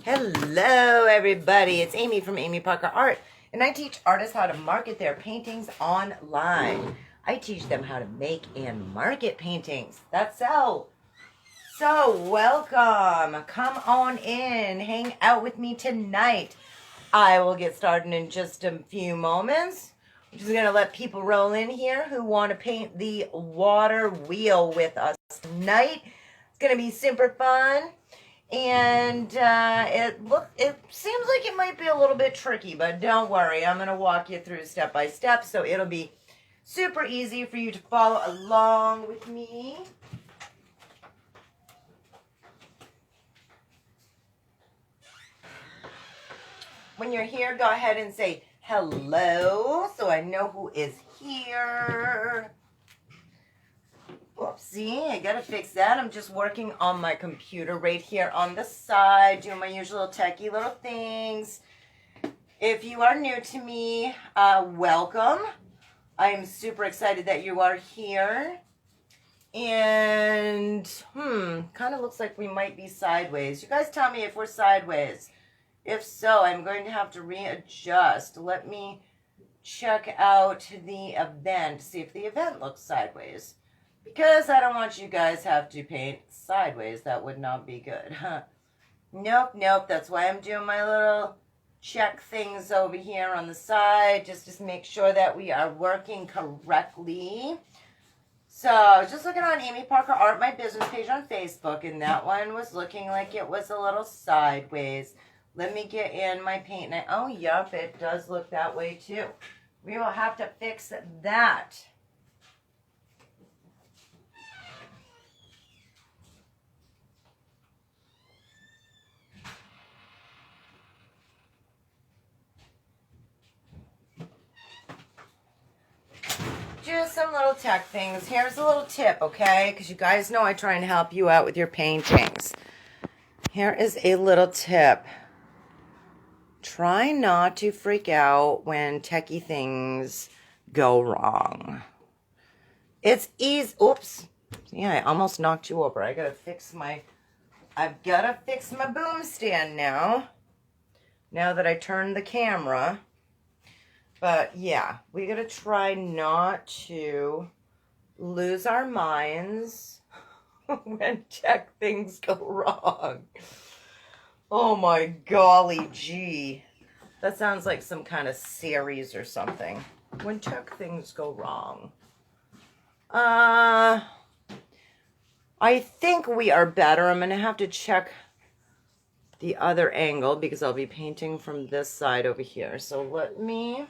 Hello everybody, it's Amy from Amy Parker Art, and I teach artists how to market their paintings online. I teach them how to make and market paintings. That's so welcome. Come on in, hang out with me tonight. I will get started in just a few moments. I'm just going to let people roll in here who want to paint the water wheel with us tonight. It's going to be super fun. And it seems like it might be a little bit tricky, but don't worry. I'm going to walk you through step by step, so it'll be super easy for you to follow along with me. When you're here, go ahead and say hello, so I know who is here. Whoopsie, I gotta fix that. I'm just working on my computer right here on the side, doing my usual techie little things. If you are new to me, welcome. I am super excited that you are here. And, kind of looks like we might be sideways. You guys tell me if we're sideways. If so, I'm going to have to readjust. Let me check out the event, see if the event looks sideways. Because I don't want you guys have to paint sideways. That would not be good. Nope. That's why I'm doing my little check things over here on the side. Just to make sure that we are working correctly. So, I was just looking on Amy Parker Art, my business page on Facebook. And that one was looking like it was a little sideways. Let me get in my paint. Oh, yup, it does look that way too. We will have to fix that. Just some little tech things. Here's a little tip, okay? Because you guys know I try and help you out with your paintings. Here is a little tip. Try not to freak out when techie things go wrong. It's easy. Oops. Yeah, I almost knocked you over. I've got to fix my boom stand now. Now that I turned the camera. But yeah, we got to try not to lose our minds when tech things go wrong. Oh my golly gee. That sounds like some kind of series or something. When tech things go wrong. I think we are better. I'm going to have to check the other angle because I'll be painting from this side over here. So let me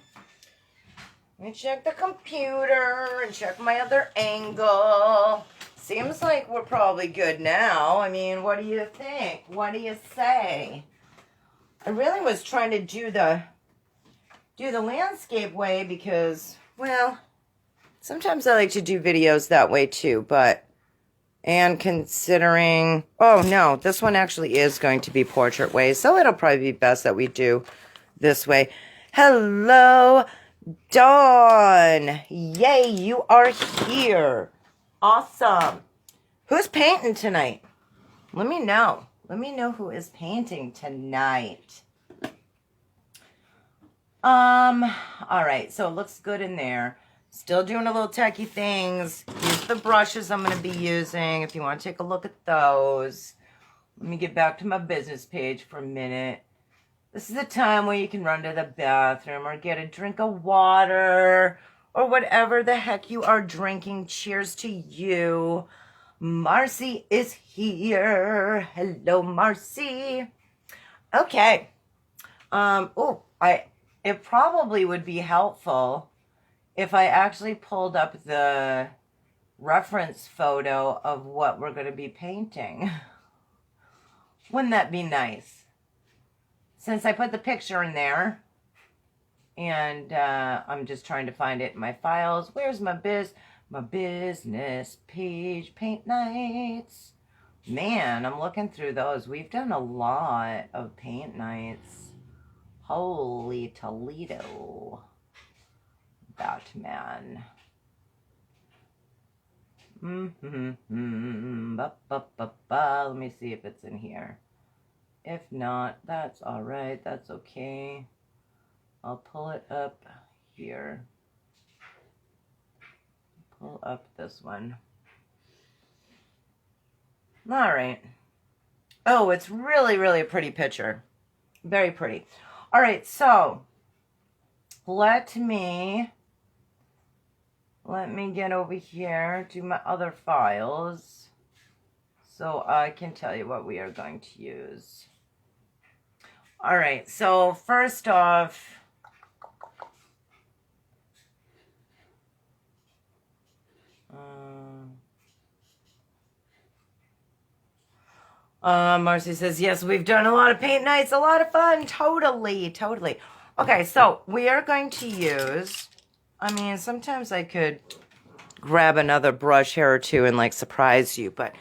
check the computer and check my other angle. Seems like we're probably good now. I mean, what do you think? What do you say? I really was trying to do the landscape way because, well, sometimes I like to do videos that way too, and considering, oh no, this one actually is going to be portrait way, so it'll probably be best that we do this way. Hello, Dawn. Yay, you are here. Awesome. Who's painting tonight? Let me know. Let me know who is painting tonight. All right, so it looks good in there. Still doing a little techie things. Here's the brushes I'm going to be using if you want to take a look at those. Let me get back to my business page for a minute. This is the time where you can run to the bathroom or get a drink of water or whatever the heck you are drinking. Cheers to you. Marcy is here. Hello, Marcy. Okay. It probably would be helpful if I actually pulled up the reference photo of what we're going to be painting. Wouldn't that be nice? Since I put the picture in there, and I'm just trying to find it in my files. Where's my business page? Paint nights. Man, I'm looking through those. We've done a lot of paint nights. Holy Toledo. Batman. Let me see if it's in here. If not, that's all right. That's okay. I'll pull it up here. Pull up this one. All right. Oh, it's really, really a pretty picture. Very pretty. All right, so let me get over here to my other files so I can tell you what we are going to use. All right, so first off, Marcy says, yes, we've done a lot of paint nights. A lot of fun. Totally, totally. Okay, so we are going to use, I mean, sometimes I could grab another brush here or two and like surprise you, but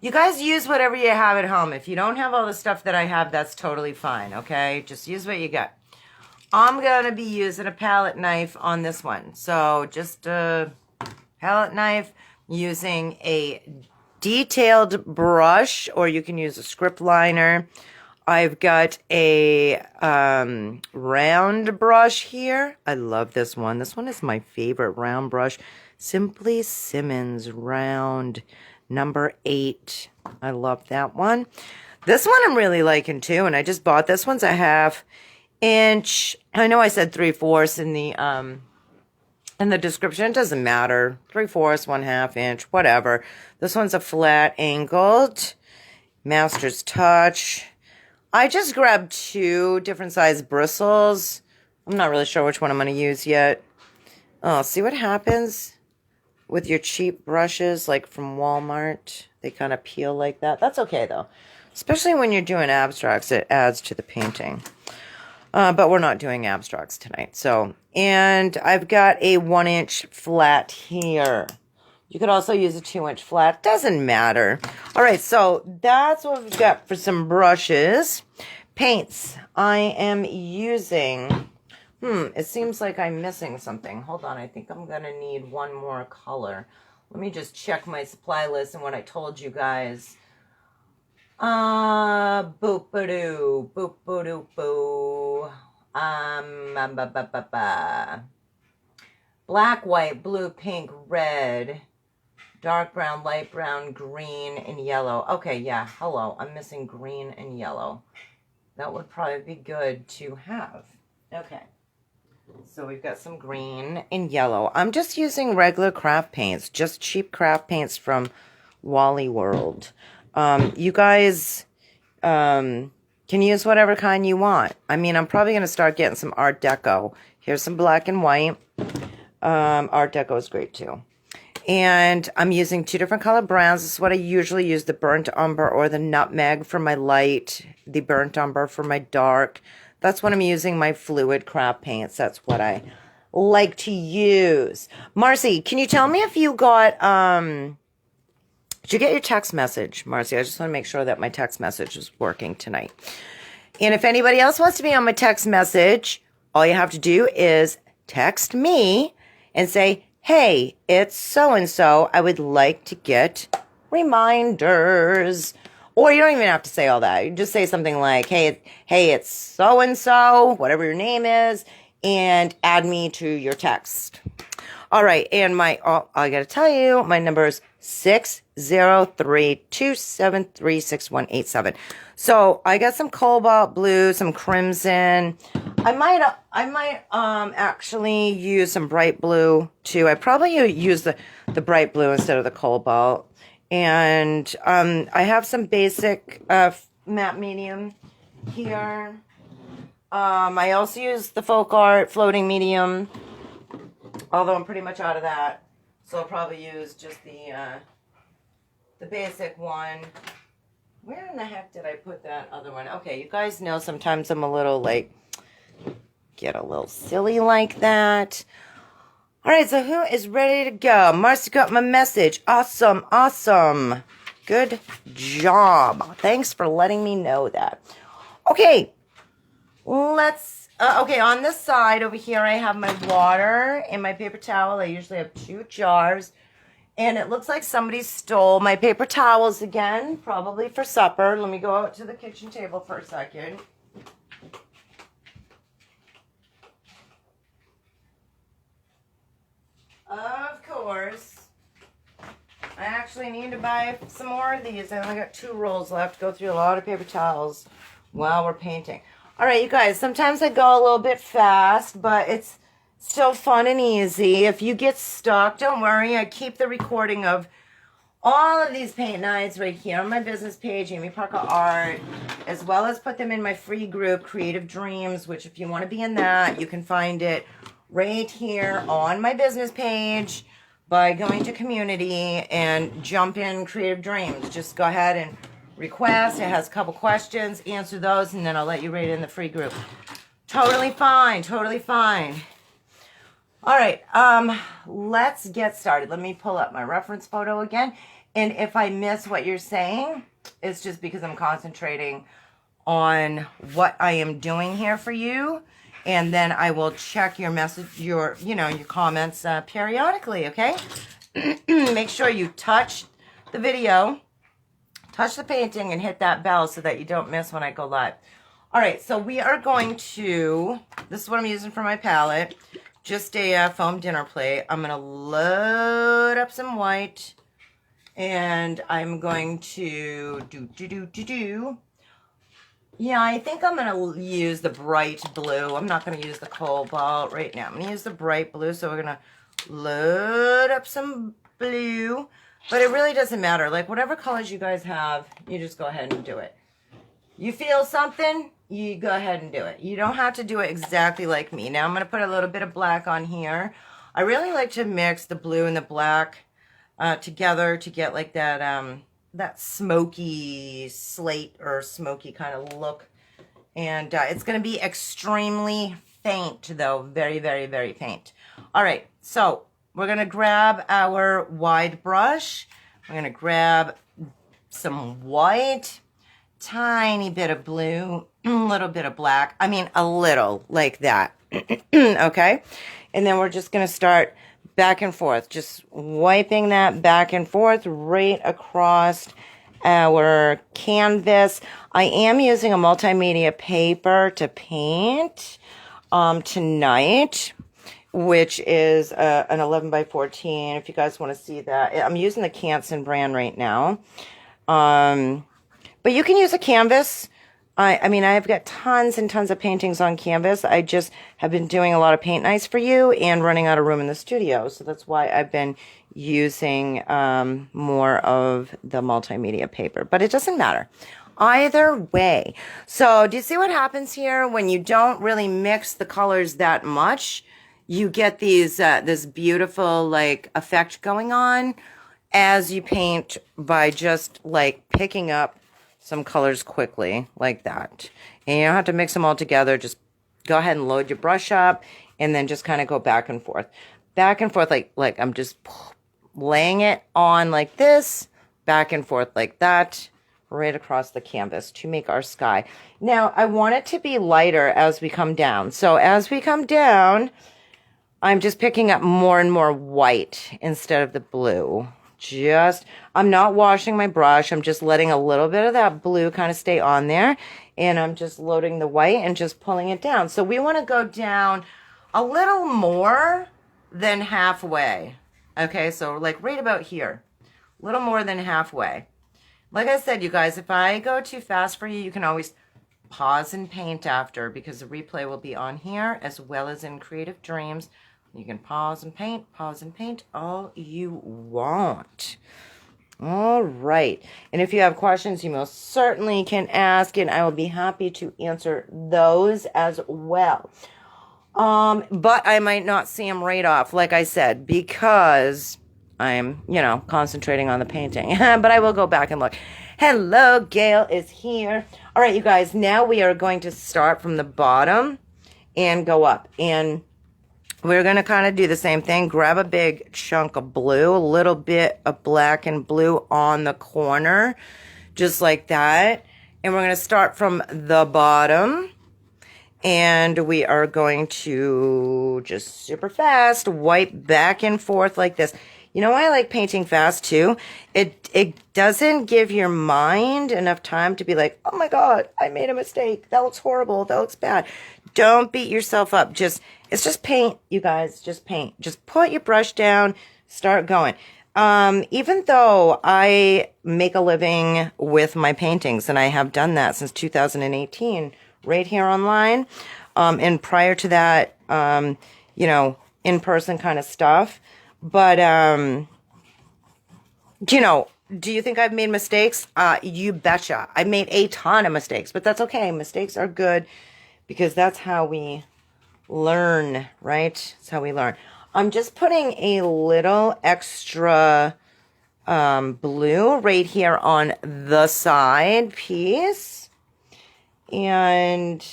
you guys use whatever you have at home. If you don't have all the stuff that I have, that's totally fine, okay? Just use what you got. I'm going to be using a palette knife on this one. So just a palette knife using a detailed brush, or you can use a script liner. I've got a round brush here. I love this one. This one is my favorite round brush. Simply Simmons round number 8. I love that one. This one I'm really liking too, and I just bought this one's a 1/2 inch. I know I said 3/4 in the description. It doesn't matter. 3/4, 1/2 inch, whatever. This one's a flat angled Master's Touch. I just grabbed 2 different size bristles. I'm not really sure which one I'm going to use yet. Oh, see what happens with your cheap brushes like from Walmart? They kind of peel like that. That's okay though. Especially when you're doing abstracts, it adds to the painting. But we're not doing abstracts tonight. So, and I've got a 1-inch flat here. You could also use a 2-inch flat. Doesn't matter. All right, so that's what we've got for some brushes. Paints. I am using... it seems like I'm missing something. Hold on, I think I'm going to need one more color. Let me just check my supply list and what I told you guys. Boop-a-doo, boop-a-doo-boo. Black, white, blue, pink, red, dark brown, light brown, green, and yellow. Okay, yeah, hello. I'm missing green and yellow. That would probably be good to have. Okay. So we've got some green and yellow. I'm just using regular craft paints, just cheap craft paints from Wally World. You guys can use whatever kind you want. I mean, I'm probably going to start getting some Art Deco. Here's some black and white. Art Deco is great too. And I'm using 2 different color browns. This is what I usually use, the burnt umber or the nutmeg for my light, the burnt umber for my dark. That's what I'm using, my fluid craft paints. That's what I like to use. Marcy, can you tell me if you got, did you get your text message, Marcy? I just want to make sure that my text message is working tonight. And if anybody else wants to be on my text message, all you have to do is text me and say, hey, it's so-and-so. I would like to get reminders. Or you don't even have to say all that. You just say something like, hey, it's so-and-so, whatever your name is, and add me to your text. All right, and I got to tell you, my number is 603-273-6187. So I got some cobalt blue, some crimson. I might actually use some bright blue too. I probably use the bright blue instead of the cobalt. And I have some basic matte medium here. I also use the Folk Art floating medium, although I'm pretty much out of that. So I'll probably use just the basic one. Where in the heck did I put that other one? Okay, you guys know sometimes I'm a little like, get a little silly like that. All right, so who is ready to go? Marcy got my message. Awesome, awesome. Good job. Thanks for letting me know that. Okay, let's, okay, on this side over here, I have my water and my paper towel. I usually have 2 jars. And it looks like somebody stole my paper towels again, probably for supper. Let me go out to the kitchen table for a second. Of course. I actually need to buy some more of these. I only got 2 rolls left. Go through a lot of paper towels while we're painting. All right, you guys, sometimes I go a little bit fast, but it's still fun and easy. If you get stuck, don't worry. I keep the recording of all of these paint nights right here on my business page, Amy Parker Art, as well as put them in my free group, Creative Dreams, which if you want to be in that, you can find it right here on my business page by going to community and jump in Creative Dreams. Just go ahead and request. It has a couple questions, answer those, and then I'll let you right in the free group. Totally fine, totally fine. All right, let's get started. Let me pull up my reference photo again. And if I miss what you're saying, it's just because I'm concentrating on what I am doing here for you. And then I will check your message, your comments periodically, okay? Make sure you touch the video, touch the painting, and hit that bell so that you don't miss when I go live. All right, so we are going to, this is what I'm using for my palette. Just a foam dinner plate. I'm going to load up some white, and I'm going to yeah, I think I'm going to use the bright blue. I'm not going to use the cobalt right now. I'm going to use the bright blue, so we're going to load up some blue, but it really doesn't matter. Like, whatever colors you guys have, you just go ahead and do it. You feel something, you go ahead and do it. You don't have to do it exactly like me. Now I'm going to put a little bit of black on here. I really like to mix the blue and the black together to get like that that smoky slate or smoky kind of look. And it's going to be extremely faint though. Very, very, very faint. All right, so we're going to grab our wide brush. We're going to grab some white, tiny bit of blue, a little bit of black. I mean, a little, like that. Okay? And then we're just going to start back and forth. Just wiping that back and forth right across our canvas. I am using a multimedia paper to paint tonight, which is an 11 by 14. If you guys want to see that. I'm using the Canson brand right now. But you can use a canvas. I mean, I've got tons and tons of paintings on canvas. I just have been doing a lot of paint nights for you and running out of room in the studio. So that's why I've been using more of the multimedia paper. But it doesn't matter. Either way. So do you see what happens here when you don't really mix the colors that much? You get these this beautiful like effect going on as you paint by just like picking up some colors quickly like that. And you don't have to mix them all together. Just go ahead and load your brush up and then just kind of go back and forth. Back and forth like I'm just laying it on like this, back and forth like that, right across the canvas to make our sky. Now, I want it to be lighter as we come down. So as we come down, I'm just picking up more and more white instead of the blue. I'm not washing my brush. I'm just letting a little bit of that blue kind of stay on there. And I'm just loading the white and just pulling it down. So we want to go down a little more than halfway. Okay, so like right about here. A little more than halfway. Like I said, you guys, if I go too fast for you, you can always pause and paint after because the replay will be on here as well as in Creative Dreams. You can pause and paint all you want. All right. And if you have questions, you most certainly can ask, and I will be happy to answer those as well. But I might not see them right off, like I said, because I'm, concentrating on the painting. But I will go back and look. Hello, Gail is here. All right, you guys, now we are going to start from the bottom and go up. And we're going to kind of do the same thing. Grab a big chunk of blue, a little bit of black and blue on the corner, just like that. And we're going to start from the bottom. And we are going to just super fast wipe back and forth like this. You know why I like painting fast too? It doesn't give your mind enough time to be like, oh my God, I made a mistake. That looks horrible. That looks bad. Don't beat yourself up. It's just paint, you guys. Just paint. Just put your brush down, start going. Even though I make a living with my paintings, and I have done that since 2018, right here online, and prior to that, you know, in-person kind of stuff. But, you know, do you think I've made mistakes? You betcha. I made a ton of mistakes, but that's okay. Mistakes are good because that's how we learn, right? That's how we learn. I'm just putting a little extra blue right here on the side piece. And,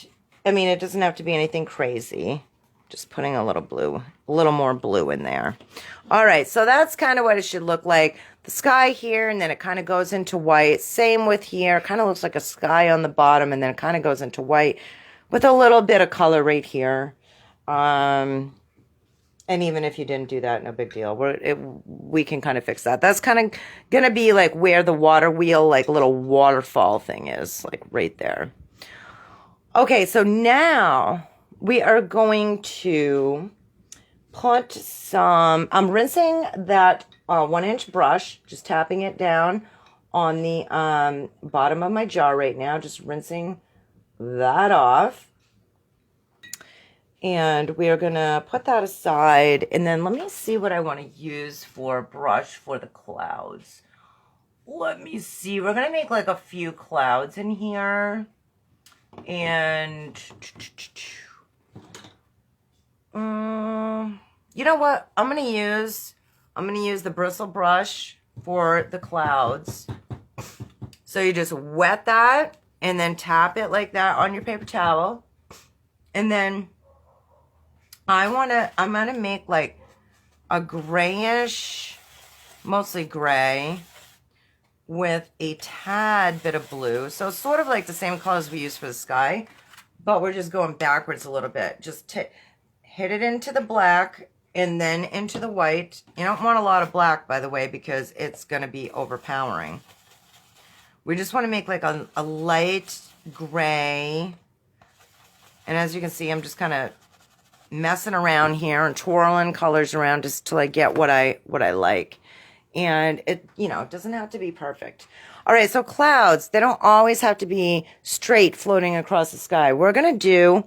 I mean, it doesn't have to be anything crazy. Just putting a little more blue in there. All right, so that's kind of what it should look like. The sky here, and then it kind of goes into white. Same with here. Kind of looks like a sky on the bottom, and then it kind of goes into white with a little bit of color right here. And even if you didn't do that, no big deal. We can kind of fix that. That's kind of going to be like where the water wheel, like little waterfall thing is, like right there. Okay, so now we are going to put some, I'm rinsing that 1-inch brush, just tapping it down on the bottom of my jar right now, just rinsing that off. And we are going to put that aside. And then let me see what I want to use for a brush for the clouds. Let me see. We're going to make like a few clouds in here. And you know what? I'm going to use the bristle brush for the clouds. So you just wet that and then tap it like that on your paper towel. And then I'm going to make like a grayish, mostly gray, with a tad bit of blue. So it's sort of like the same colors we use for the sky, but we're just going backwards a little bit. Just hit it into the black and then into the white. You don't want a lot of black, by the way, because it's going to be overpowering. We just want to make like a light gray. And as you can see, I'm just kind of messing around here and twirling colors around just till I get what I like. And it, you know, it doesn't have to be perfect. All right, so clouds, they don't always have to be straight floating across the sky. We're going to do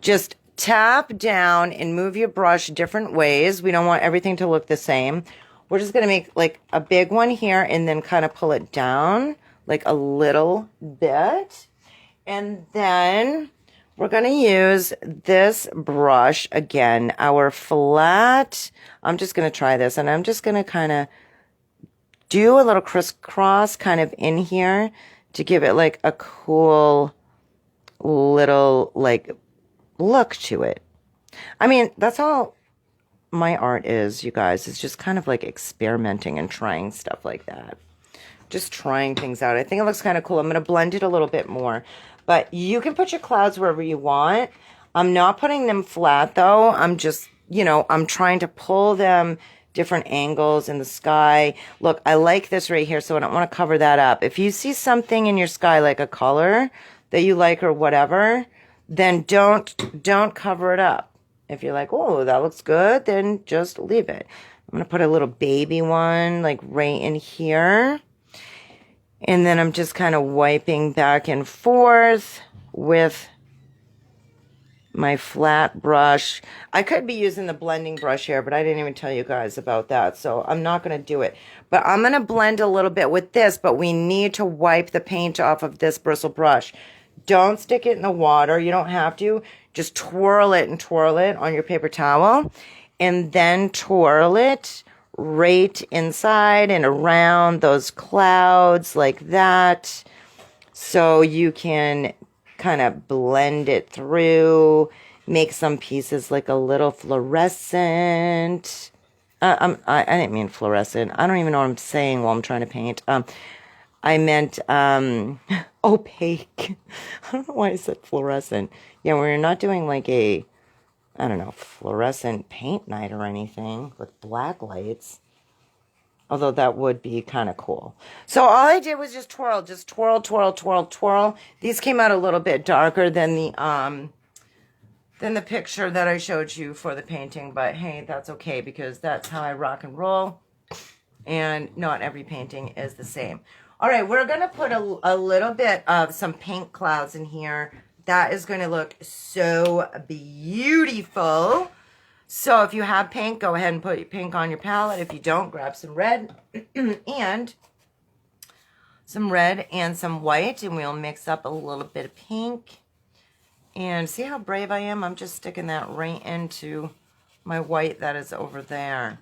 just tap down and move your brush different ways. We don't want everything to look the same. We're just going to make like a big one here and then kind of pull it down like a little bit. And then we're going to use this brush again, our flat. I'm just going to try this, and I'm just going to kind of do a little crisscross kind of in here to give it like a cool little like look to it. I mean, that's all my art is, you guys. It's just kind of like experimenting and trying stuff like that. Just trying things out. I think it looks kind of cool. I'm going to blend it a little bit more. But you can put your clouds wherever you want. I'm not putting them flat, though. I'm just, you know, I'm trying to pull them different angles in the sky. Look, I like this right here, so I don't want to cover that up. If you see something in your sky, like a color that you like or whatever, then don't cover it up. If you're like, oh, that looks good, then just leave it. I'm going to put a little baby one, like right in here. And then I'm just kind of wiping back and forth with my flat brush. I could be using the blending brush here, but I didn't even tell you guys about that. So I'm not going to do it. But I'm going to blend a little bit with this, but we need to wipe the paint off of this bristle brush. Don't stick it in the water. You don't have to. Just twirl it on your paper towel. And then twirl it right inside and around those clouds like that, so you can kind of blend it through, make some pieces like a little fluorescent. I didn't mean fluorescent. I don't even know what I'm saying while I'm trying to paint. I meant opaque. I don't know why I said fluorescent. Yeah, we're not doing like I don't know, fluorescent paint night or anything with black lights. Although that would be kind of cool. So all I did was just twirl, twirl, twirl, twirl. These came out a little bit darker than the picture that I showed you for the painting. But hey, that's okay because that's how I rock and roll. And not every painting is the same. All right, we're going to put a little bit of some pink clouds in here. That is going to look so beautiful. So if you have pink, go ahead and put pink on your palette. If you don't, grab some red and some white, and we'll mix up a little bit of pink. And see how brave I am? I'm just sticking that right into my white that is over there.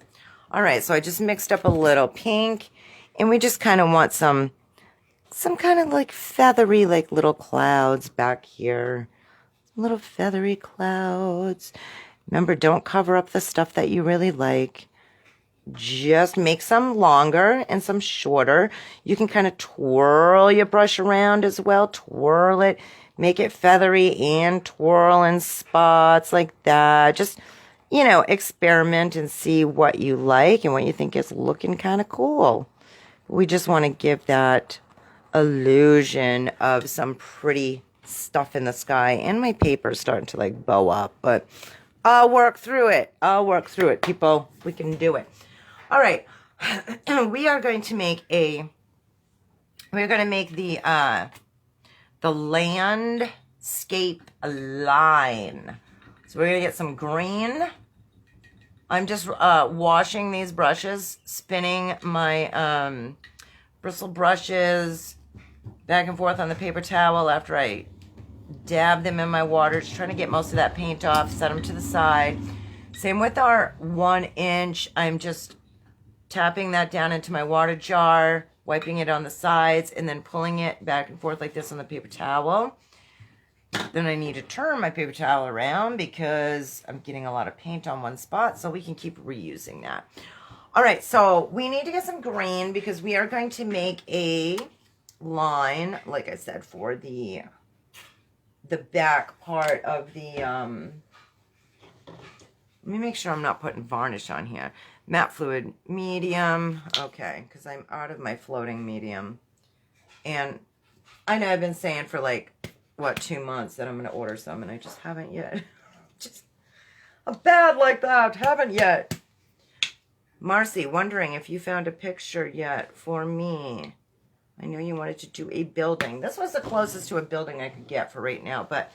All right, so I just mixed up a little pink, and we just kind of want some kind of like feathery, like little clouds back here. Little feathery clouds. Remember, don't cover up the stuff that you really like. Just make some longer and some shorter. You can kind of twirl your brush around as well. Twirl it. Make it feathery and twirl in spots like that. Just, you know, experiment and see what you like and what you think is looking kind of cool. We just want to give that illusion of some pretty stuff in the sky. And my paper's starting to like bow up, but I'll work through it. I'll work through it, people. We can do it. All right. We are going to make the landscape line. So we're going to get some green. I'm just washing these brushes, spinning my bristle brushes back and forth on the paper towel after I dab them in my water, just trying to get most of that paint off, set them to the side. Same with our 1 inch. I'm just tapping that down into my water jar, wiping it on the sides, and then pulling it back and forth like this on the paper towel. Then I need to turn my paper towel around because I'm getting a lot of paint on one spot, so we can keep reusing that. All right, so we need to get some green because we are going to make a line, like I said, for the back part of the, let me make sure I'm not putting varnish on here. Matte fluid medium, okay, because I'm out of my floating medium. And I know I've been saying for like, what, 2 months that I'm going to order some, and I just haven't yet. Just, I'm bad like that, haven't yet. Marcy, wondering if you found a picture yet for me. I know you wanted to do a building. This was the closest to a building I could get for right now, but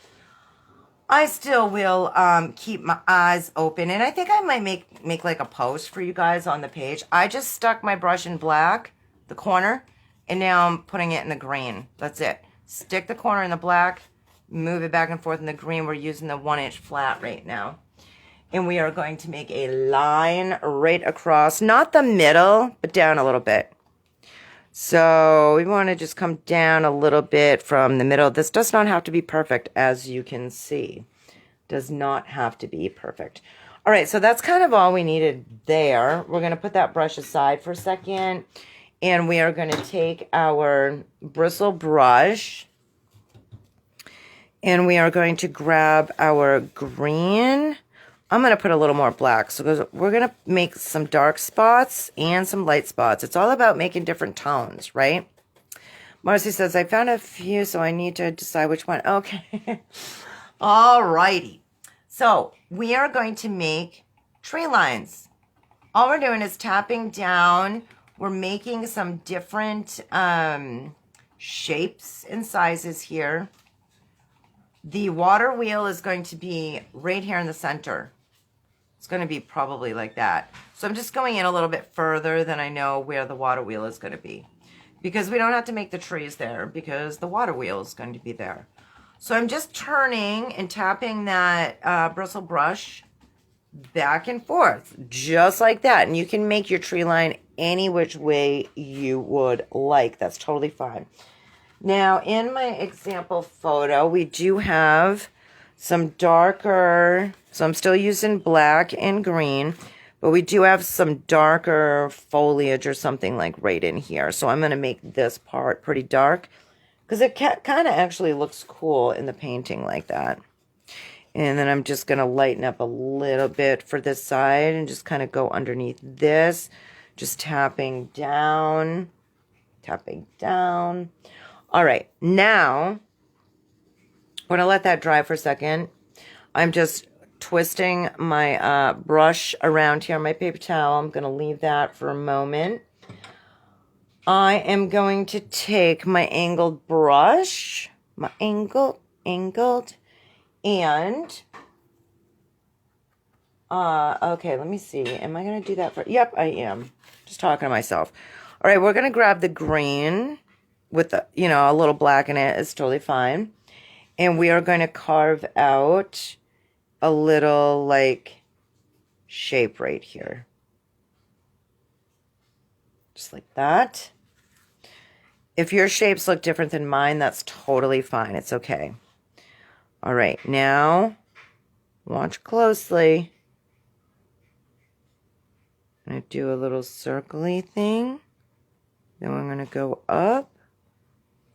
I still will keep my eyes open. And I think I might make like a post for you guys on the page. I just stuck my brush in black, the corner, and now I'm putting it in the green. That's it. Stick the corner in the black, move it back and forth in the green. We're using the 1 inch flat right now. And we are going to make a line right across, not the middle, but down a little bit. So we want to just come down a little bit from the middle. This does not have to be perfect, as you can see. Does not have to be perfect. All right, so that's kind of all we needed there. We're going to put that brush aside for a second. And we are going to take our bristle brush. And we are going to grab our green. I'm going to put a little more black. So we're going to make some dark spots and some light spots. It's all about making different tones, right? Marcy says, I found a few, so I need to decide which one. Okay. All righty. So we are going to make tree lines. All we're doing is tapping down. We're making some different shapes and sizes here. The water wheel is going to be right here in the center. It's going to be probably like that. So I'm just going in a little bit further than I know where the water wheel is going to be. Because we don't have to make the trees there because the water wheel is going to be there. So I'm just turning and tapping that bristle brush back and forth. Just like that. And you can make your tree line any which way you would like. That's totally fine. Now in my example photo, we do have some darker, so I'm still using black and green, but we do have some darker foliage or something like right in here. So I'm going to make this part pretty dark because it kind of actually looks cool in the painting like that. And then I'm just going to lighten up a little bit for this side and just kind of go underneath this Just tapping down, tapping down. All right, now I'm going to let that dry for a second. I'm just twisting my brush around here on my paper towel. I'm going to leave that for a moment. I am going to take my angled brush, my angled, and, okay, let me see. Am I going to do that for, yep, I am. Just talking to myself. All right, we're going to grab the green with the, you know, a little black in it. It's totally fine. And we are going to carve out a little, like, shape right here. Just like that. If your shapes look different than mine, that's totally fine. It's okay. All right, now, watch closely. I'm going to do a little circly thing. Then I'm going to go up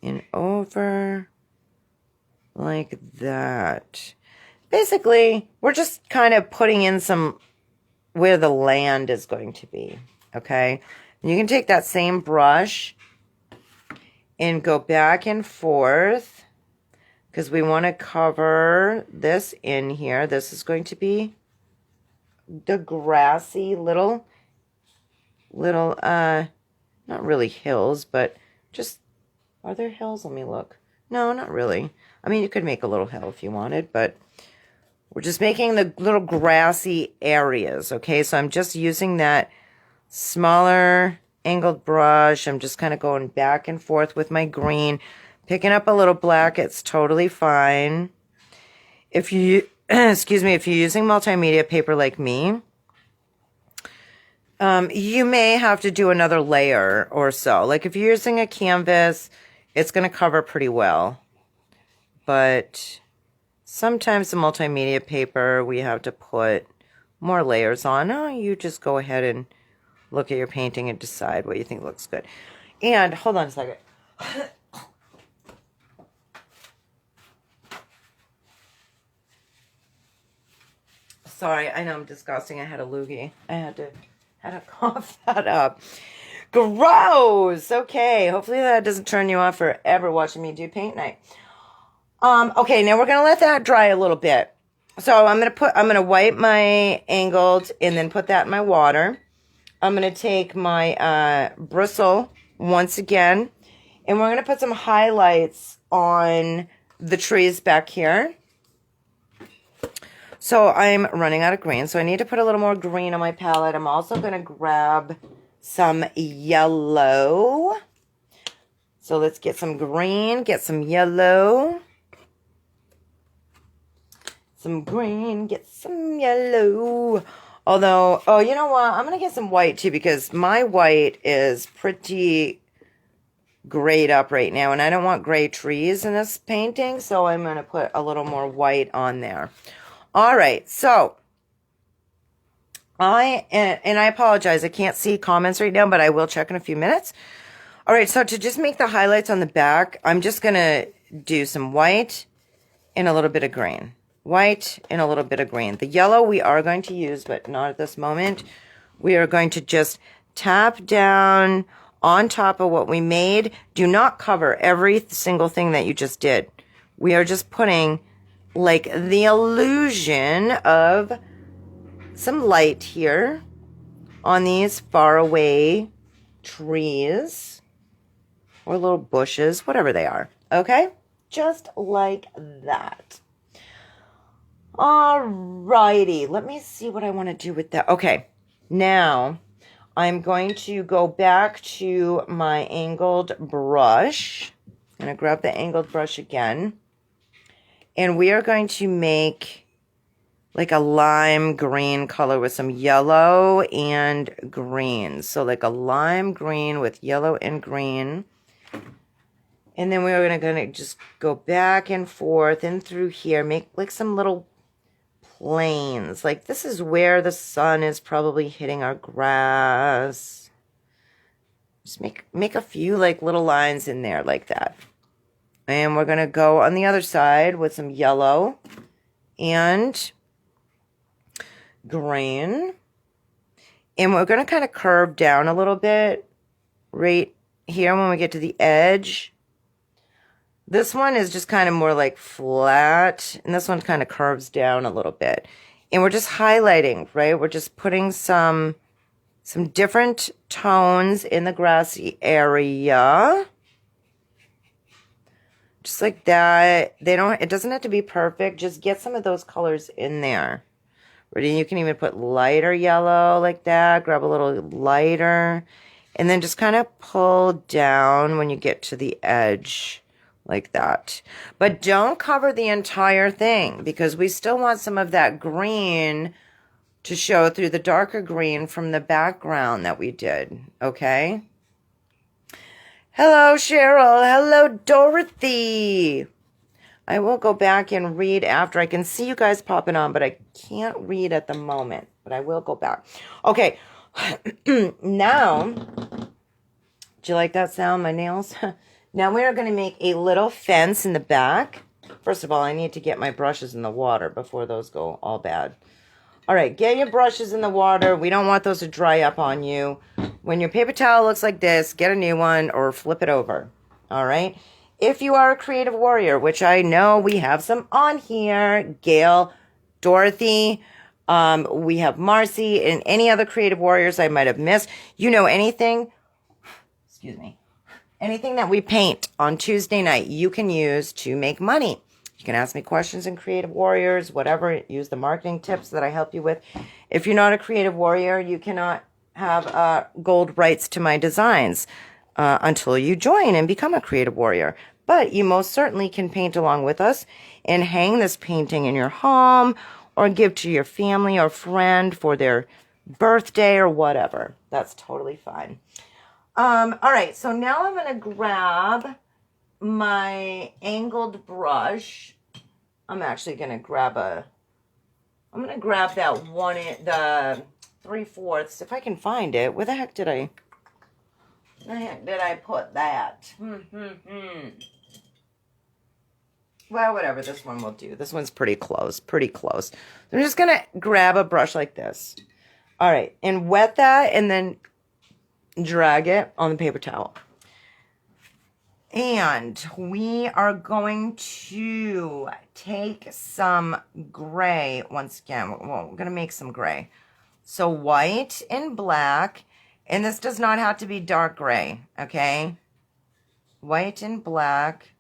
and over like that. Basically, we're just kind of putting in some where the land is going to be, okay? And you can take that same brush and go back and forth because we want to cover this in here. This is going to be the grassy little, not really hills, but just, are there hills? Let me look. No, not really. I mean, you could make a little hill if you wanted, but we're just making the little grassy areas, okay? So I'm just using that smaller angled brush. I'm just kind of going back and forth with my green, picking up a little black. It's totally fine. If you, excuse me, if you're using multimedia paper like me, you may have to do another layer or so. Like if you're using a canvas, it's going to cover pretty well. But sometimes the multimedia paper, we have to put more layers on. Oh, you just go ahead and look at your painting and decide what you think looks good. And hold on a second. Sorry, I know I'm disgusting. I had a loogie. I had to cough that up. Gross. Okay, hopefully that doesn't turn you off forever watching me do paint night. Okay, now we're gonna let that dry a little bit. So I'm gonna wipe my angled and then put that in my water. I'm going to take my bristle once again, and we're going to put some highlights on the trees back here. So I'm running out of green, so I need to put a little more green on my palette. I'm also going to grab some yellow. So let's get some green, get some yellow. Some green, get some yellow. Although, oh, you know what? I'm going to get some white, too, because my white is pretty grayed up right now, and I don't want gray trees in this painting, so I'm going to put a little more white on there. All right, so, I apologize. I can't see comments right now, but I will check in a few minutes. All right, so to just make the highlights on the back, I'm just going to do some white and a little bit of green. White and a little bit of green. The yellow we are going to use, but not at this moment. We are going to just tap down on top of what we made. Do not cover every single thing that you just did. We are just putting like the illusion of some light here on these faraway trees or little bushes, whatever they are. Okay? Just like that. Alrighty, let me see what I want to do with that. Okay, now I'm going to go back to my angled brush. I'm going to grab the angled brush again. And we are going to make like a lime green color with some yellow and green. So like a lime green with yellow and green. And then we're going to just go back and forth and through here, make like some little planes. Like this is where the sun is probably hitting our grass. Just make a few like little lines in there like that. And we're going to go on the other side with some yellow and green. And we're going to kind of curve down a little bit right here when we get to the edge. This one is just kind of more like flat, and this one kind of curves down a little bit. And we're just highlighting, right? We're just putting some different tones in the grassy area. Just like that. It doesn't have to be perfect. Just get some of those colors in there. Ready? You can even put lighter yellow like that. Grab a little lighter. And then just kind of pull down when you get to the edge like that. But don't cover the entire thing because we still want some of that green to show through the darker green from the background that we did. Okay? Hello, Cheryl. Hello, Dorothy. I will go back and read after. I can see you guys popping on, but I can't read at the moment. But I will go back. Okay. Now, do you like that sound, my nails? Now we are going to make a little fence in the back. First of all, I need to get my brushes in the water before those go all bad. All right, get your brushes in the water. We don't want those to dry up on you. When your paper towel looks like this, get a new one or flip it over. All right? If you are a creative warrior, which I know we have some on here, Gail, Dorothy, we have Marcy, and any other creative warriors I might have missed. You know anything, excuse me, anything that we paint on Tuesday night, you can use to make money. You can ask me questions in Creative Warriors, whatever. Use the marketing tips that I help you with. If you're not a creative warrior, you cannot have gold rights to my designs until you join and become a creative warrior. But you most certainly can paint along with us and hang this painting in your home or give to your family or friend for their birthday or whatever. That's totally fine. All right, so now I'm going to grab my angled brush. I'm actually going to grab that one, the 3/4, if I can find it. Where the heck did I put that? Well, whatever, this one will do. This one's pretty close. I'm just going to grab a brush like this. All right, and wet that and then drag it on the paper towel. And we are going to take some gray once again. Well, we're going to make some gray. So white and black. And this does not have to be dark gray, okay? White and black.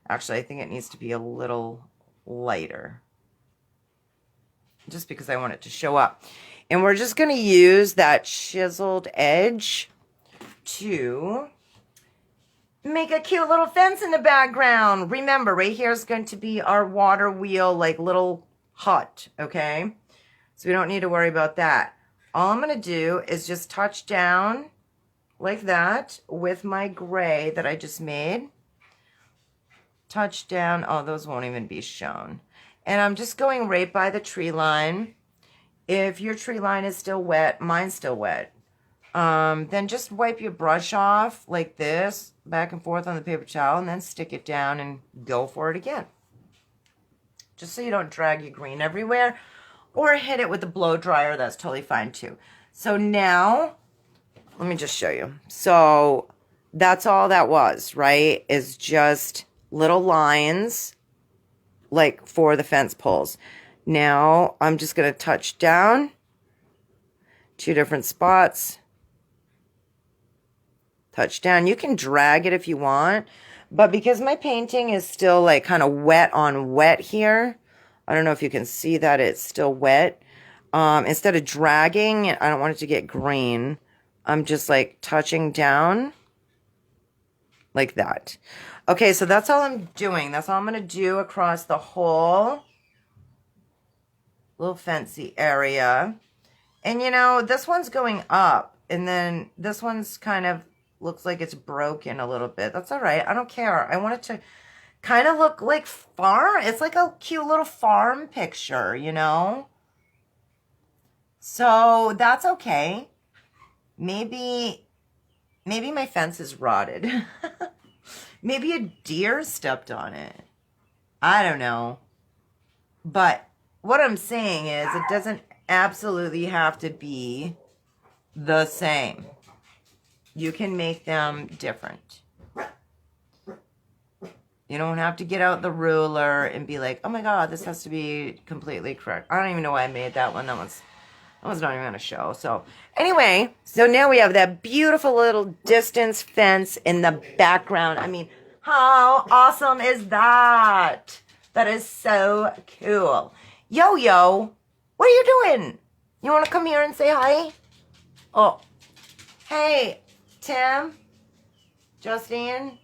Actually, I think it needs to be a little lighter. Just because I want it to show up. And we're just going to use that chiseled edge to make a cute little fence in the background. Remember, right here is going to be our water wheel, like little hut, okay? So we don't need to worry about that. All I'm going to do is just touch down like that with my gray that I just made. Touch down. Oh, those won't even be shown. And I'm just going right by the tree line. If your tree line is still wet, mine's still wet. Then just wipe your brush off like this, back and forth on the paper towel, and then stick it down and go for it again. Just so you don't drag your green everywhere, or hit it with the blow dryer. That's totally fine too. So now, let me just show you. So that's all that was, right? Is just little lines like for the fence poles. Now I'm just going to touch down 2 different spots. Touch down. You can drag it if you want, but because my painting is still like kind of wet on wet here, I don't know if you can see that it's still wet. Instead of dragging, I don't want it to get green. I'm just like touching down like that. Okay, so that's all I'm doing. That's all I'm going to do across the whole little fancy area. And you know, this one's going up, and then this one's kind of looks like it's broken a little bit. That's all right. I don't care. I want it to kind of look like farm. It's like a cute little farm picture, you know? So that's okay. Maybe my fence is rotted. Maybe a deer stepped on it. I don't know. But what I'm saying is it doesn't absolutely have to be the same. You can make them different. You don't have to get out the ruler and be like, oh my God, this has to be completely correct. I don't even know why I made that one. That was not even on a show. So anyway, so now we have that beautiful little distance fence in the background. I mean, how awesome is that? That is so cool. Yo, what are you doing? You want to come here and say hi? Oh, hey, Tim, Justine.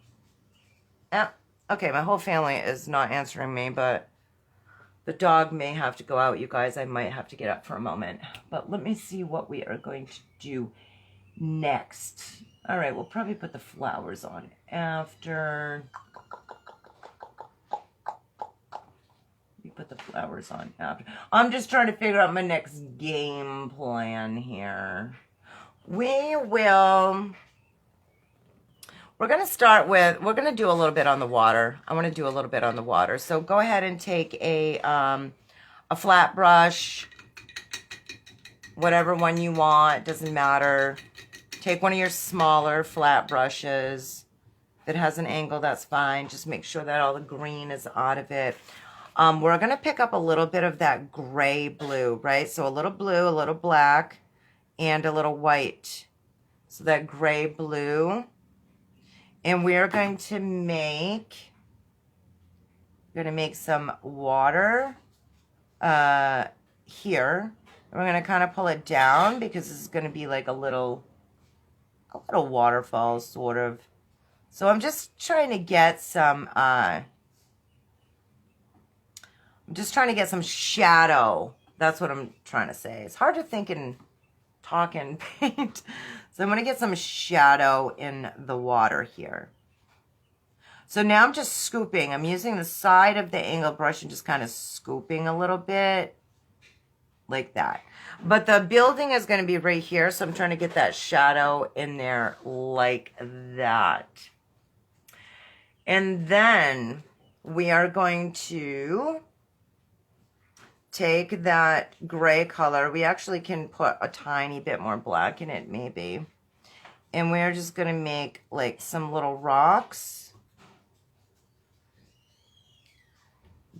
Okay, my whole family is not answering me, but the dog may have to go out, you guys. I might have to get up for a moment. But let me see what we are going to do next. All right, we'll probably put the flowers on after. We put the flowers on after. I'm just trying to figure out my next game plan here. We're going to start with, we're going to do a little bit on the water. I want to do a little bit on the water. So go ahead and take a flat brush, whatever one you want, doesn't matter. Take one of your smaller flat brushes. If it has an angle, that's fine. Just make sure that all the green is out of it. We're going to pick up a little bit of that gray blue, right? So a little blue, a little black, and a little white. So that gray blue. And we're going to make some water here. We're going to kind of pull it down because this is going to be like a little waterfall sort of. So I'm just trying to get some shadow. That's what I'm trying to say. It's hard to think and talk and paint. So I'm going to get some shadow in the water here. So now I'm just scooping. I'm using the side of the angle brush and just kind of scooping a little bit like that. But the building is going to be right here, so I'm trying to get that shadow in there like that. And then we are going to take that gray color. We actually can put a tiny bit more black in it, maybe. And we're just going to make like some little rocks.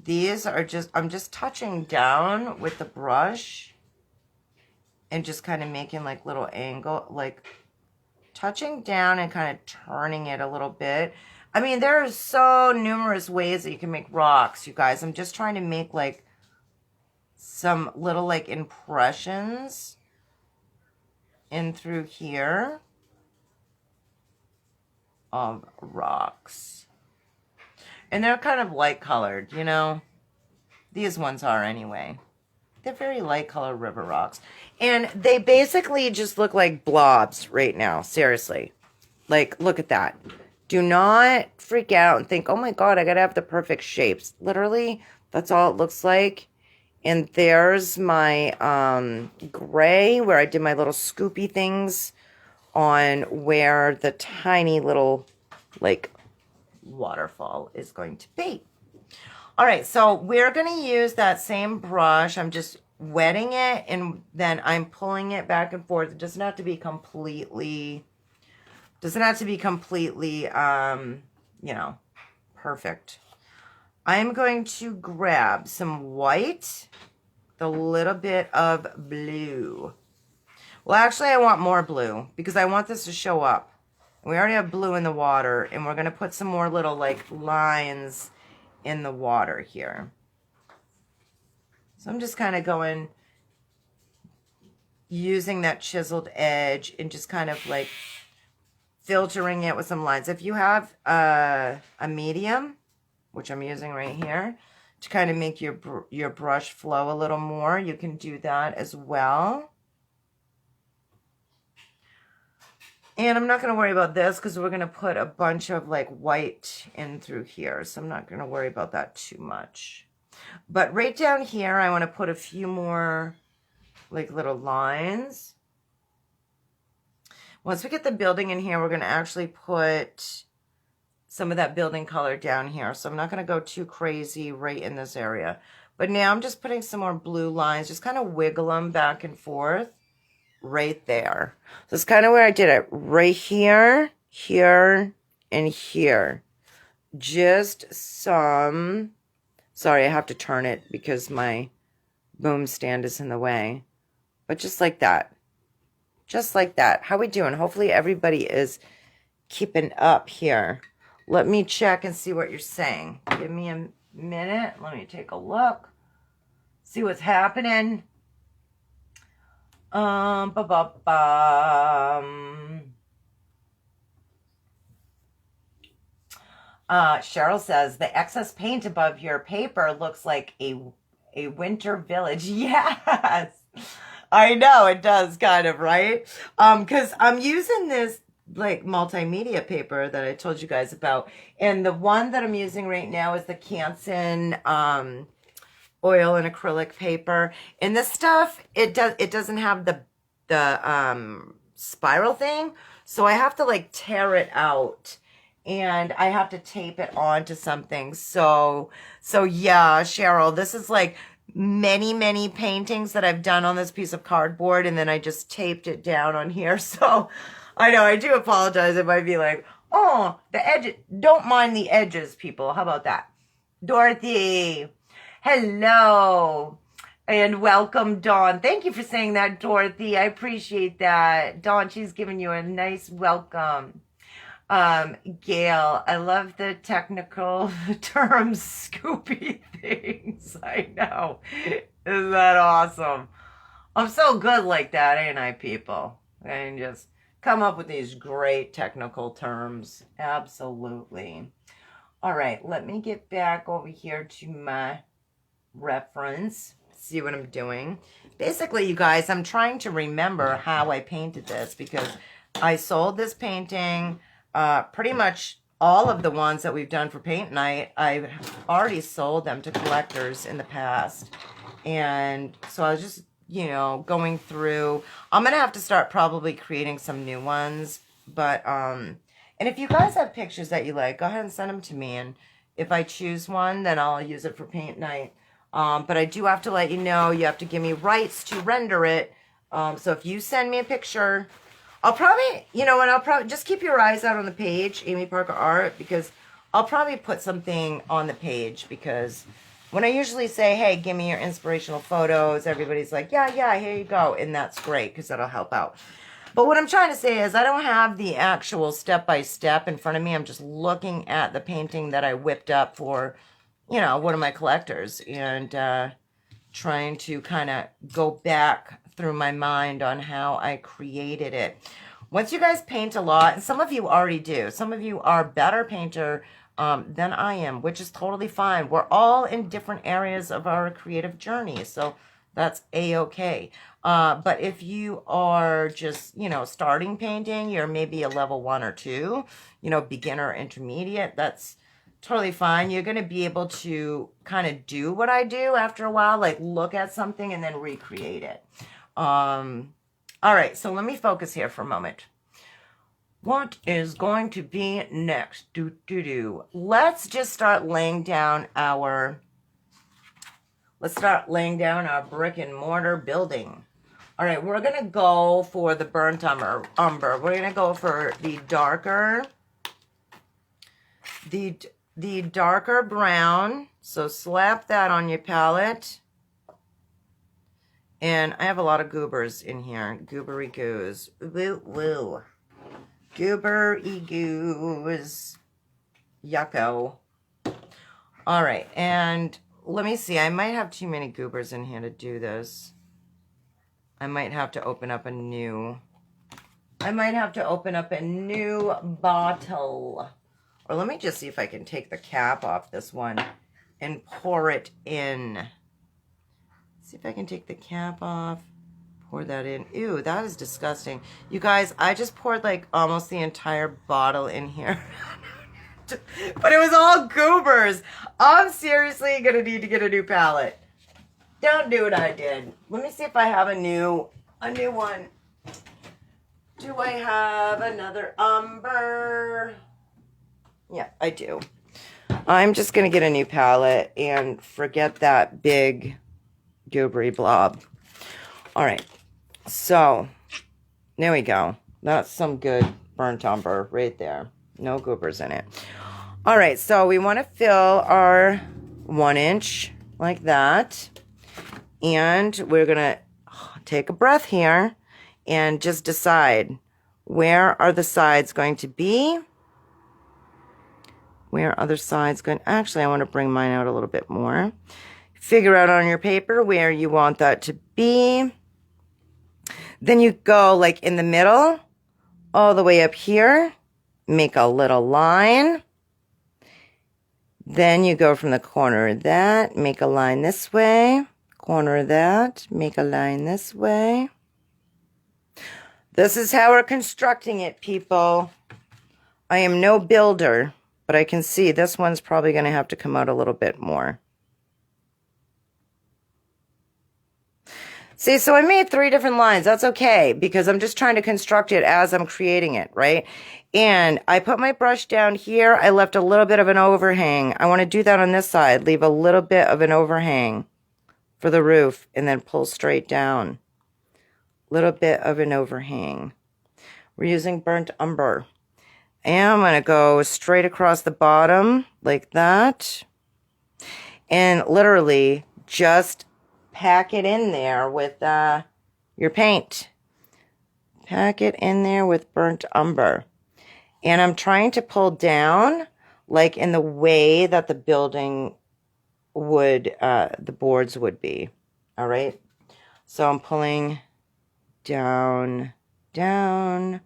These are just, I'm just touching down with the brush and just kind of making like little angle, like touching down and kind of turning it a little bit. I mean, there are so numerous ways that you can make rocks, you guys. I'm just trying to make like some little like impressions in through here of rocks. And they're kind of light colored, you know. These ones are anyway. They're very light colored river rocks. And they basically just look like blobs right now. Seriously. Like, look at that. Do not freak out and think, oh my God, I gotta have the perfect shapes. Literally, that's all it looks like. And there's my gray where I did my little scoopy things on where the tiny little like waterfall is going to be. All right, so we're going to use that same brush. I'm just wetting it and then I'm pulling it back and forth. It doesn't have to be completely, you know, perfect. I'm going to grab some white, a little bit of blue. Well, actually, I want more blue because I want this to show up. We already have blue in the water, and we're going to put some more little, like, lines in the water here. So I'm just kind of going, using that chiseled edge and just kind of, like, filtering it with some lines. If you have a medium, which I'm using right here, to kind of make your brush flow a little more, you can do that as well. And I'm not going to worry about this because we're going to put a bunch of like white in through here. So I'm not going to worry about that too much. But right down here, I want to put a few more like little lines. Once we get the building in here, we're going to actually put some of that building color down here. So I'm not going to go too crazy right in this area. But now I'm just putting some more blue lines, just kind of wiggle them back and forth. right there. So it's kind of where I did it. Right here, here, and here. Just some... Sorry, I have to turn it because my boom stand is in the way. But just like that. Just like that. How we doing? Hopefully everybody is keeping up here. Let me check and see what you're saying. Give me a minute. Let me take a look. See what's happening. Cheryl says the excess paint above your paper looks like a winter village. Yes, I know it does, kind of, right? Because I'm using this like multimedia paper that I told you guys about, and the one that I'm using right now is the Canson oil and acrylic paper. And this stuff, it doesn't have the spiral thing, so I have to like tear it out. And I have to tape it onto something. So yeah, Cheryl, this is like many paintings that I've done on this piece of cardboard, and then I just taped it down on here. So I know, I do apologize. It might be like, oh, the edge. Don't mind the edges, people. How about that? Dorothy, hello. And welcome, Dawn. Thank you for saying that, Dorothy. I appreciate that. Dawn, she's giving you a nice welcome. Gail, I love the technical terms, Scoopy things. I know. Isn't that awesome? I'm so good like that, ain't I, people? I can just come up with these great technical terms. Absolutely. All right, let me get back over here to my reference. See what I'm doing. Basically, you guys, I'm trying to remember how I painted this because I sold this painting. Pretty much all of the ones that we've done for paint night, I've already sold them to collectors in the past. And so I was just, you know, going through. I'm going to have to start probably creating some new ones. But, and if you guys have pictures that you like, go ahead and send them to me. And if I choose one, then I'll use it for paint night. But I do have to let you know, you have to give me rights to render it. So if you send me a picture... I'll probably, you know what, I'll probably, just keep your eyes out on the page, Amy Parker Art, because I'll probably put something on the page, because when I usually say, hey, give me your inspirational photos, everybody's like, yeah, here you go, and that's great, because that'll help out. But what I'm trying to say is I don't have the actual step-by-step in front of me. I'm just looking at the painting that I whipped up for, you know, one of my collectors, and trying to kind of go back through my mind on how I created it. Once you guys paint a lot, and some of you already do, some of you are better painter than I am, which is totally fine. We're all in different areas of our creative journey, so that's a-okay. But if you are just, you know, starting painting, you're maybe a level 1 or 2, you know, beginner, intermediate, that's totally fine. You're going to be able to kind of do what I do after a while, like look at something and then recreate it. All right, so let me focus here for a moment. What is going to be next? Let's just start laying down our, brick and mortar building. All right, we're going to go for the burnt umber. We're going to go for the darker, the darker brown. So slap that on your palette. And I have a lot of goobers in here. Goobery goos. Woo, woo. Goobery goos. Yucko. All right. And let me see. I might have too many goobers in here to do this. I might have to open up a new... bottle. Or let me just see if I can take the cap off this one and pour it in. See if I can take the cap off, pour that in. Ew, that is disgusting. You guys, I just poured like almost the entire bottle in here. But it was all goobers. I'm seriously gonna need to get a new palette. Don't do what I did. Let me see if I have a new one. Do I have another umber? Yeah, I do. I'm just gonna get a new palette and forget that big goobery blob. All right, so There we go. That's some good burnt umber right there. No goobers in it. All right, so we want to fill our 1 inch like that. And we're going to take a breath here and just decide, where are the sides going to be? Where are the sides going? Actually, I want to bring mine out a little bit more. Figure out on your paper where you want that to be. Then you go like in the middle, all the way up here, make a little line. Then you go from the corner of that, make a line this way, corner of that, make a line this way. This is how we're constructing it, people. I am no builder, but I can see this one's probably going to have to come out a little bit more. See, so I made 3 different lines. That's okay, because I'm just trying to construct it as I'm creating it, right? And I put my brush down here. I left a little bit of an overhang. I want to do that on this side. Leave a little bit of an overhang for the roof, and then pull straight down. Little bit of an overhang. We're using burnt umber. And I'm going to go straight across the bottom like that. And literally just pack it in there with your paint. Pack it in there with burnt umber. And I'm trying to pull down like in the way that the building would, the boards would be. All right. So I'm pulling down, down,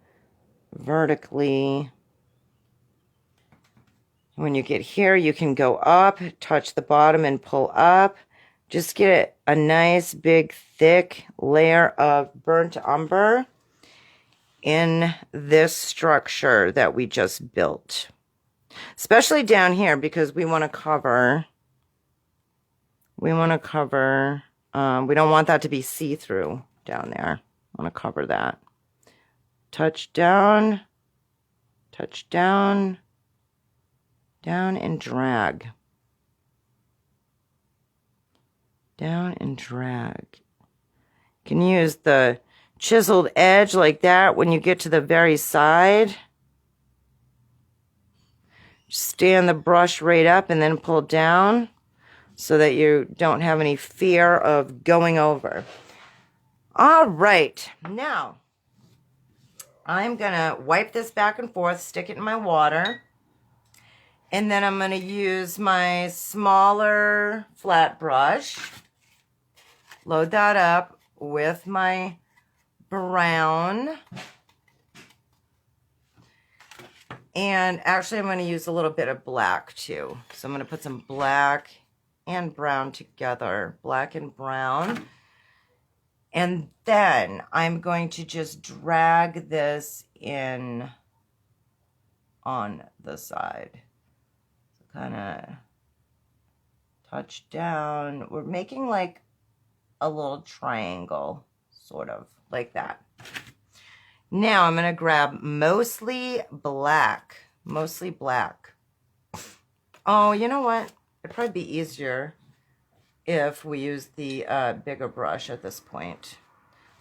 vertically. When you get here, you can go up, touch the bottom and pull up. Just get a nice, big, thick layer of burnt umber in this structure that we just built. Especially down here, because we want to cover, we don't want that to be see-through down there. I want to cover that. Touch down, down and drag. Down and drag. You can use the chiseled edge like that when you get to the very side. Stand the brush right up and then pull down so that you don't have any fear of going over. All right, now I'm gonna wipe this back and forth, stick it in my water, and then I'm gonna use my smaller flat brush, load that up with my brown. And actually, I'm going to use a little bit of black, too. So I'm going to put some black and brown together. Black and brown. And then I'm going to just drag this in on the side. So kind of touch down. We're making like a little triangle, sort of, like that. Now I'm going to grab mostly black. Mostly black. Oh, you know what? It'd probably be easier if we use the bigger brush at this point.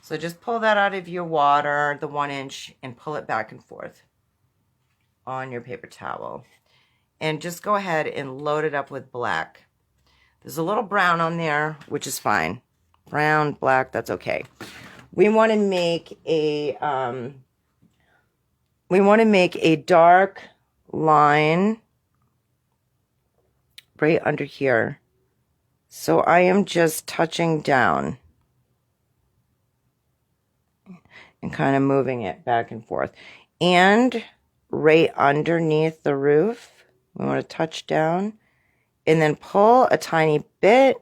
So just pull that out of your water, the 1 inch, and pull it back and forth on your paper towel. And just go ahead and load it up with black. There's a little brown on there, which is fine. Brown, black, that's okay. We want to make a dark line right under here. So I am just touching down and kind of moving it back and forth. And right underneath the roof, we want to touch down and then pull a tiny bit.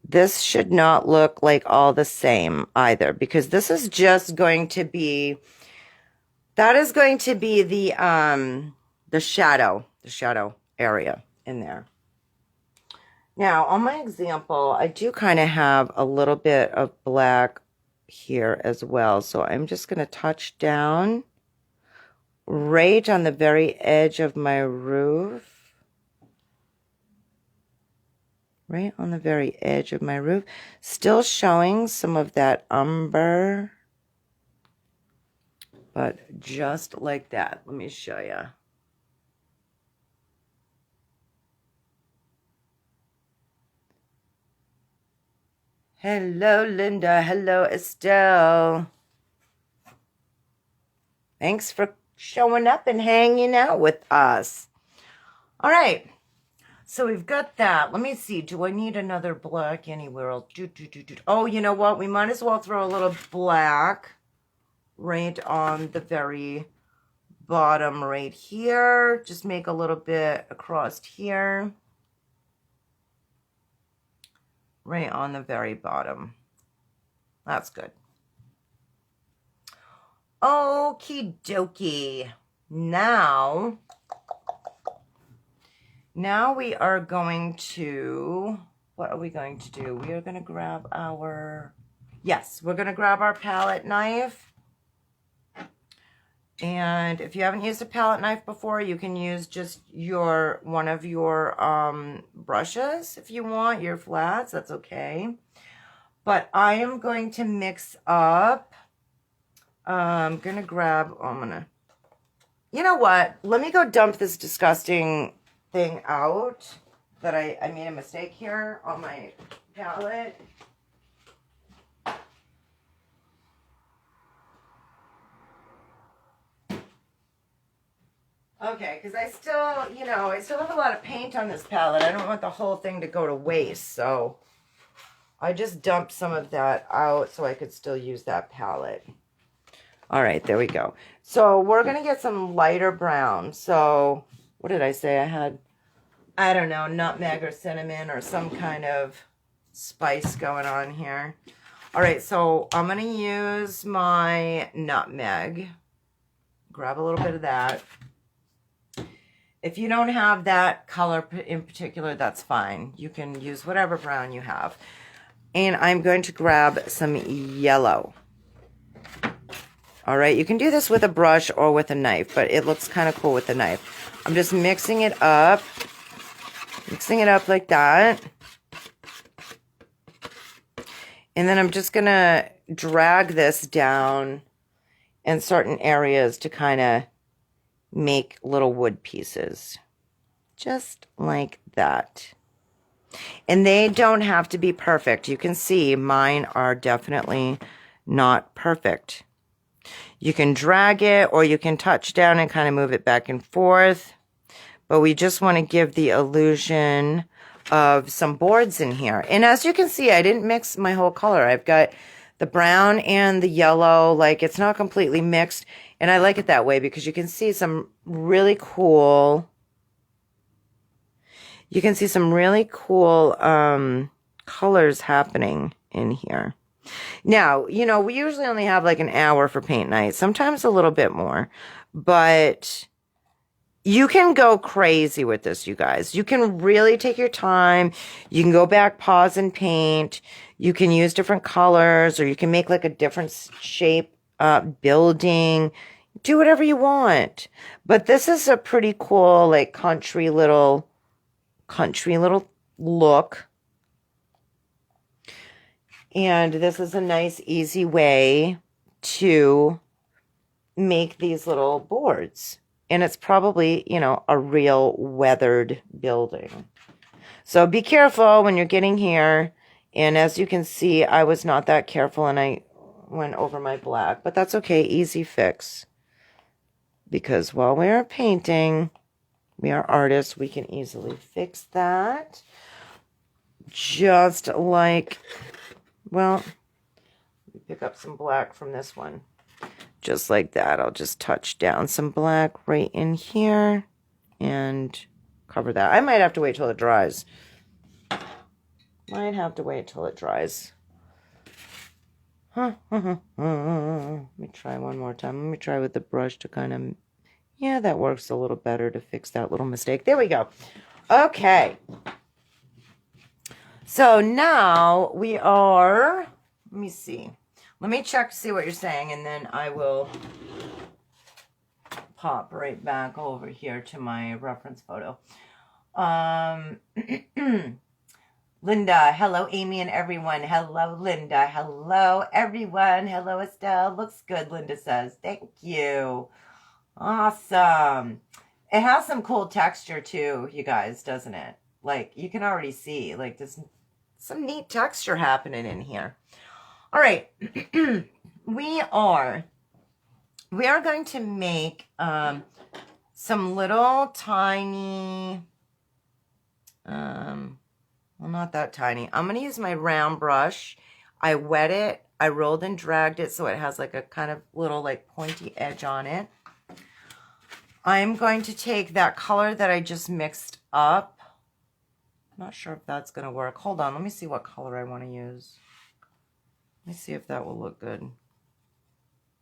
This should not look like all the same either, because this is just going to be, that is going to be the shadow area in there. Now, on my example, I do kind of have a little bit of black here as well. So I'm just going to touch down right on the very edge of my roof. right on the very edge of my roof. Still showing some of that umber, but just like that. Let me show you. Hello, Linda. Hello, Estelle. Thanks for showing up and hanging out with us. All right. So we've got that. Let me see. Do I need another black anywhere else? Oh, you know what? We might as well throw a little black right on the very bottom right here. Just make a little bit across here. Right on the very bottom. That's good. Okie dokie. Now we are going to, what are we going to do? We are going to grab our, yes, we're going to grab our palette knife. And if you haven't used a palette knife before, you can use just one of your brushes if you want, your flats, that's okay. But I am going to mix up, I'm going to grab, you know what? Let me go dump this disgusting thing out that I made a mistake here on my palette. Okay, because I still have a lot of paint on this palette. I don't want the whole thing to go to waste, so I just dumped some of that out so I could still use that palette. All right, there we go. So we're going to get some lighter brown. So what did I say I had? I don't know, nutmeg or cinnamon or some kind of spice going on here. All right, so I'm going to use my nutmeg. Grab a little bit of that. If you don't have that color in particular, that's fine. You can use whatever brown you have. And I'm going to grab some yellow. All right, you can do this with a brush or with a knife, but it looks kind of cool with a knife. I'm just mixing it up like that. And then I'm just going to drag this down in certain areas to kind of make little wood pieces. Just like that. And they don't have to be perfect. You can see mine are definitely not perfect. You can drag it or you can touch down and kind of move it back and forth. But we just want to give the illusion of some boards in here. And as you can see, I didn't mix my whole color. I've got the brown and the yellow. Like, it's not completely mixed. And I like it that way because you can see some really cool... You can see some really cool colors happening in here. Now, you know, we usually only have like an hour for paint night, sometimes a little bit more, but you can go crazy with this, you guys. You can really take your time. You can go back, pause, and paint. You can use different colors, or you can make like a different shape building. Do whatever you want. But this is a pretty cool, like, country little look. And this is a nice, easy way to make these little boards. And it's probably, you know, a real weathered building. So be careful when you're getting here. And as you can see, I was not that careful and I went over my black. But that's okay, easy fix. Because while we are painting, we are artists, we can easily fix that. Just like... Well, pick up some black from this one. Just like that. I'll just touch down some black right in here and cover that. I might have to wait till it dries. Let me try one more time. Let me try with the brush to kind of... Yeah, that works a little better to fix that little mistake. There we go. Okay. So now we are, let me see. Let me check to see what you're saying, and then I will pop right back over here to my reference photo. Linda, hello, Amy and everyone. Hello, Linda. Hello, everyone. Hello, Estelle. Looks good, Linda says. Thank you. Awesome. It has some cool texture too, you guys, doesn't it? Like, you can already see, like, there's some neat texture happening in here. All right. we are going to make some little tiny, well, not that tiny. I'm going to use my round brush. I wet it. I rolled and dragged it so it has like a kind of little like pointy edge on it. I'm going to take that color that I just mixed up. I'm not sure if that's going to work. Hold on. Let me see what color I want to use. Let me see if that will look good.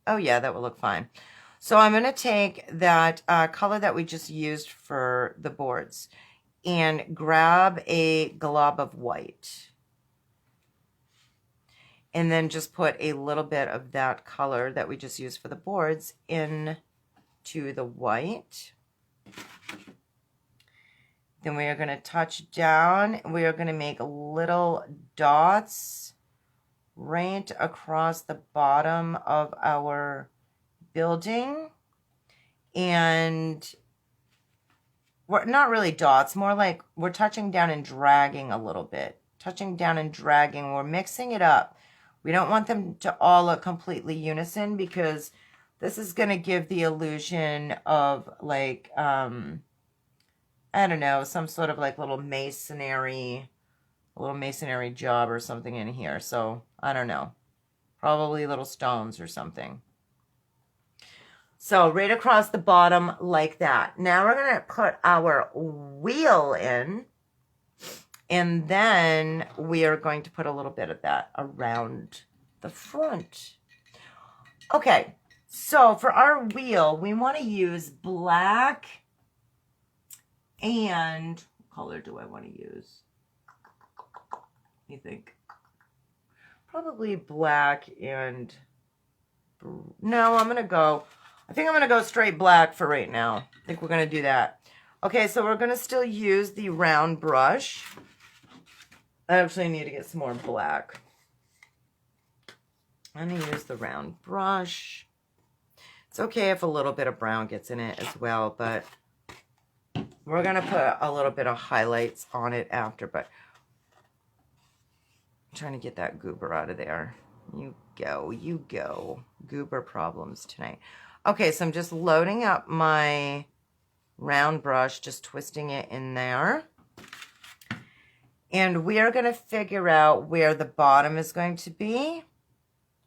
Oh, yeah, that will look fine. So I'm going to take that color that we just used for the boards and grab a glob of white. And then just put a little bit of that color that we just used for the boards into the white. Then we are going to touch down. We are going to make little dots right across the bottom of our building. And we're not really dots, more like we're touching down and dragging a little bit. Touching down and dragging. We're mixing it up. We don't want them to all look completely unison because this is going to give the illusion of like, I don't know, some sort of like little masonry job or something in here. So I don't know, probably little stones or something. So right across the bottom like that. Now we're going to put our wheel in. And then we are going to put a little bit of that around the front. Okay, so for our wheel, we want to use black and what color do I want to use? You think? Probably black and no, I think I'm going to go straight black for right now. I think we're going to do that. Okay, so we're going to still use the round brush. I actually need to get some more black. I'm going to use the round brush. It's okay if a little bit of brown gets in it as well, but we're going to put a little bit of highlights on it after, but I'm trying to get that goober out of there. You go. Goober problems tonight. Okay, so I'm just loading up my round brush, just twisting it in there. And we are going to figure out where the bottom is going to be.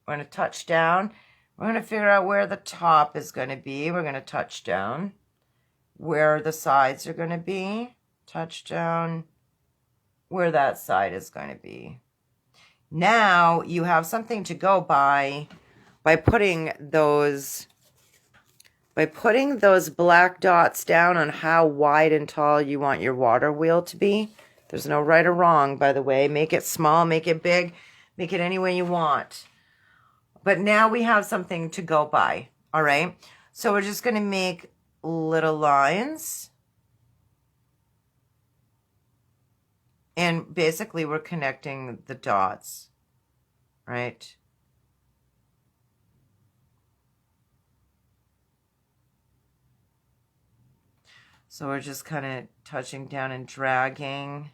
We're going to touch down. We're going to figure out where the top is going to be. We're going to touch down. Where the sides are going to be. Touch down. Where that side is going to be. Now you have something to go by putting those black dots down on how wide and tall you want your water wheel to be. There's no right or wrong, by the way. Make it small, make it big, make it any way you want. But now we have something to go by, all right? So we're just going to make little lines. And basically we're connecting the dots, right? So we're just kind of touching down and dragging.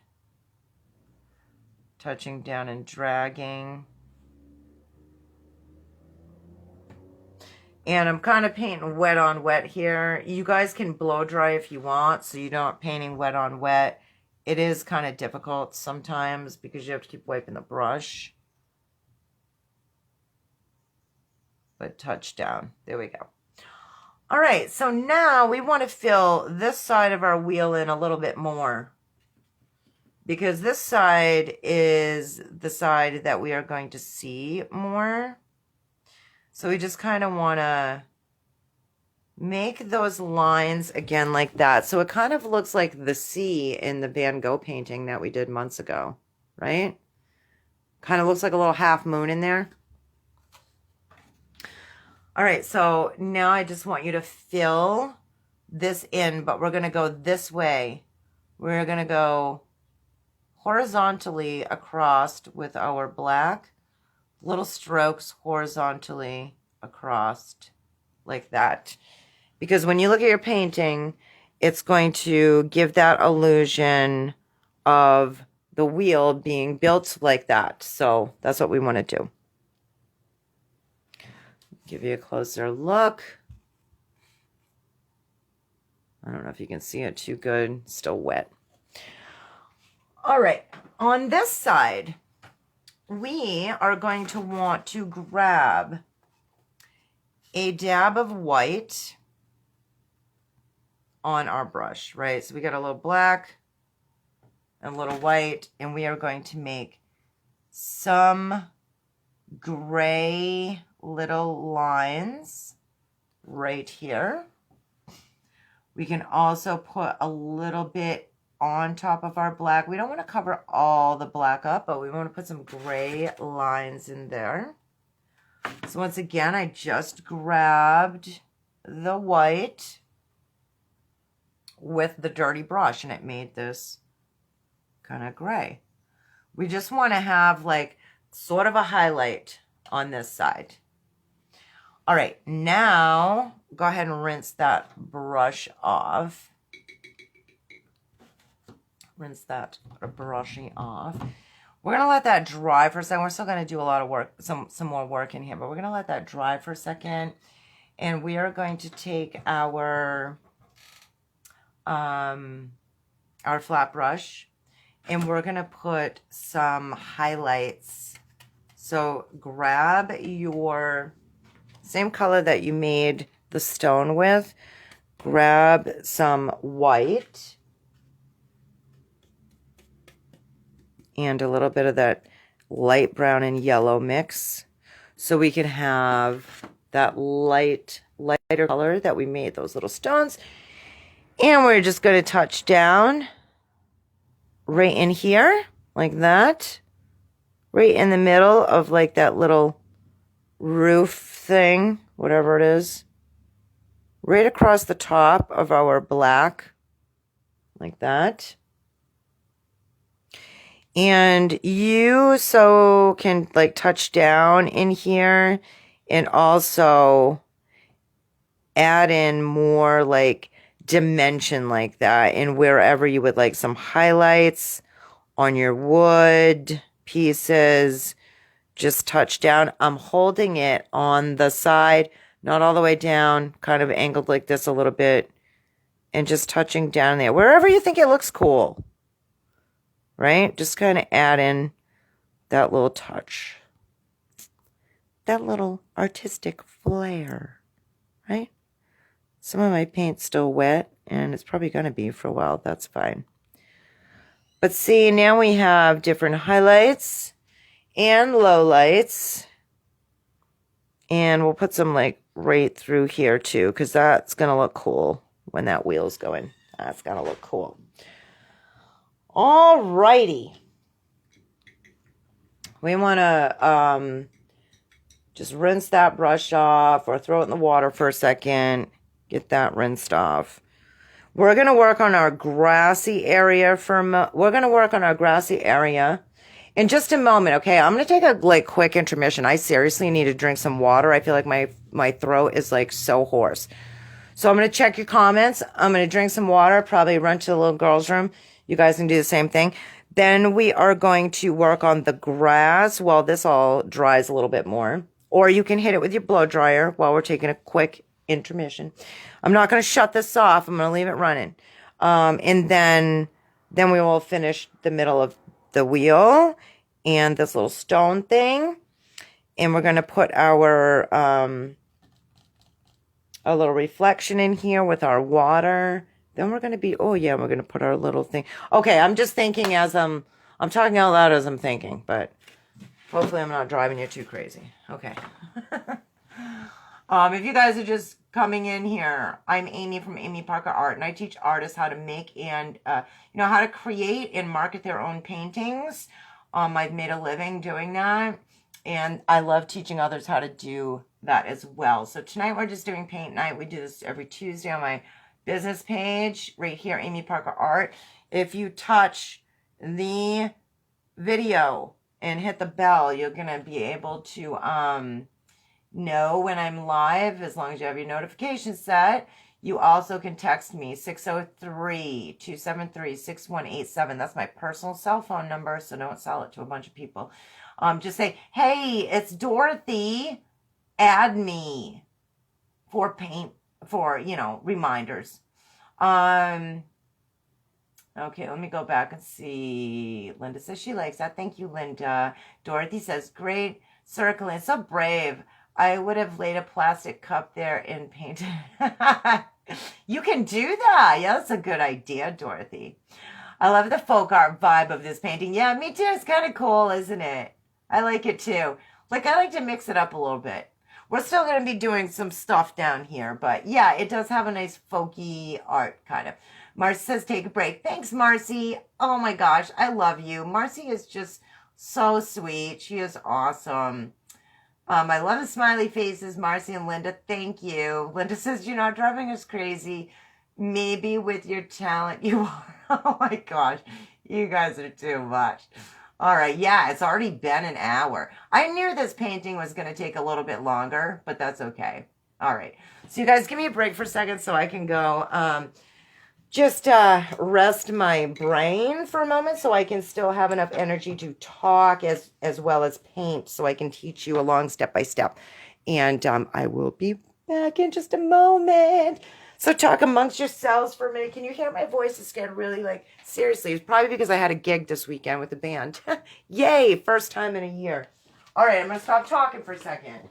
Touching down and dragging. And I'm kind of painting wet on wet here. You guys can blow dry if you want, so you're not painting wet on wet. It is kind of difficult sometimes because you have to keep wiping the brush. But touch down. There we go. All right, so now we want to fill this side of our wheel in a little bit more. Because this side is the side that we are going to see more. So we just kind of want to make those lines again like that. So it kind of looks like the sea in the Van Gogh painting that we did months ago, right? Kind of looks like a little half moon in there. All right, so now I just want you to fill this in, but we're going to go this way. We're going to go horizontally across with our black, little strokes horizontally across like that. Because when you look at your painting, it's going to give that illusion of the wheel being built like that. So that's what we want to do. Give you a closer look. I don't know if you can see it too good. It's still wet. All right. On this side, we are going to want to grab a dab of white on our brush, right? So we got a little black and a little white, and we are going to make some gray little lines right here. We can also put a little bit on top of our black. We don't want to cover all the black up, but we want to put some gray lines in there. So once again, I just grabbed the white with the dirty brush, and it made this kind of gray. We just want to have like sort of a highlight on this side. All right, now go ahead and rinse that brush off. Rinse that brushing off. We're going to let that dry for a second. We're still going to do a lot of work, some more work in here, but we're going to let that dry for a second. And we are going to take our flat brush, and we're going to put some highlights. So grab your same color that you made the stone with. Grab some white and a little bit of that light brown and yellow mix, so we can have that lighter color that we made those little stones. And we're just going to touch down right in here like that, right in the middle of like that little roof thing, whatever it is, right across the top of our black like that. And you so can like touch down in here and also add in more like dimension like that, and wherever you would like some highlights on your wood pieces, just touch down. I'm holding it on the side, not all the way down, kind of angled like this a little bit, and just touching down there wherever you think it looks cool. Right? Just kind of add in that little touch. That little artistic flair. Right? Some of my paint's still wet, and it's probably going to be for a while. That's fine. But see, now we have different highlights and lowlights. And we'll put some like right through here too, because that's going to look cool when that wheel's going. That's going to look cool. Alrighty. We want to just rinse that brush off or throw it in the water for a second. Get that rinsed off. We're going to work on our grassy area in just a moment, okay? I'm going to take a like quick intermission. I seriously need to drink some water. I feel like my throat is like so hoarse. So I'm going to check your comments. I'm going to drink some water, probably run to the little girl's room. You guys can do the same thing. Then we are going to work on the grass while this all dries a little bit more. Or you can hit it with your blow dryer while we're taking a quick intermission. I'm not going to shut this off. I'm going to leave it running. And then we will finish the middle of the wheel and this little stone thing. And we're going to put our a little reflection in here with our water. Then we're going to be, oh yeah, we're going to put our little thing. Okay, I'm just thinking as I'm talking out loud as I'm thinking, but hopefully I'm not driving you too crazy. Okay. If you guys are just coming in here, I'm Amy from Amy Parker Art, and I teach artists how to make and, how to create and market their own paintings. I've made a living doing that, and I love teaching others how to do that as well. So tonight we're just doing paint night. We do this every Tuesday on my business page right here, Amy Parker Art. If you touch the video and hit the bell, you're going to be able to know when I'm live as long as you have your notifications set. You also can text me 603-273-6187. That's my personal cell phone number, so don't sell it to a bunch of people. Just say, hey, it's Dorothy. Add me for reminders. Okay, let me go back and see. Linda says she likes that. Thank you, Linda. Dorothy says, great circling. So brave. I would have laid a plastic cup there and painted. You can do that. Yeah, that's a good idea, Dorothy. I love the folk art vibe of this painting. Yeah, me too. It's kind of cool, isn't it? I like it too. I like to mix it up a little bit. We're still going to be doing some stuff down here, but yeah, it does have a nice folky art kind of. Marcy says, take a break. Thanks, Marcy. Oh my gosh, I love you. Marcy is just so sweet. She is awesome. I love the smiley faces, Marcy and Linda. Thank you. Linda says, you're not driving us crazy. Maybe with your talent you are. Oh my gosh, you guys are too much. All right, yeah, it's already been an hour. I knew this painting was going to take a little bit longer, but that's okay. All right, so you guys give me a break for a second so I can go just rest my brain for a moment so I can still have enough energy to talk as well as paint so I can teach you along step by step. And I will be back in just a moment. So talk amongst yourselves for a minute. Can you hear my voice is getting really seriously? It's probably because I had a gig this weekend with a band. Yay, first time in a year. All right, I'm going to stop talking for a second.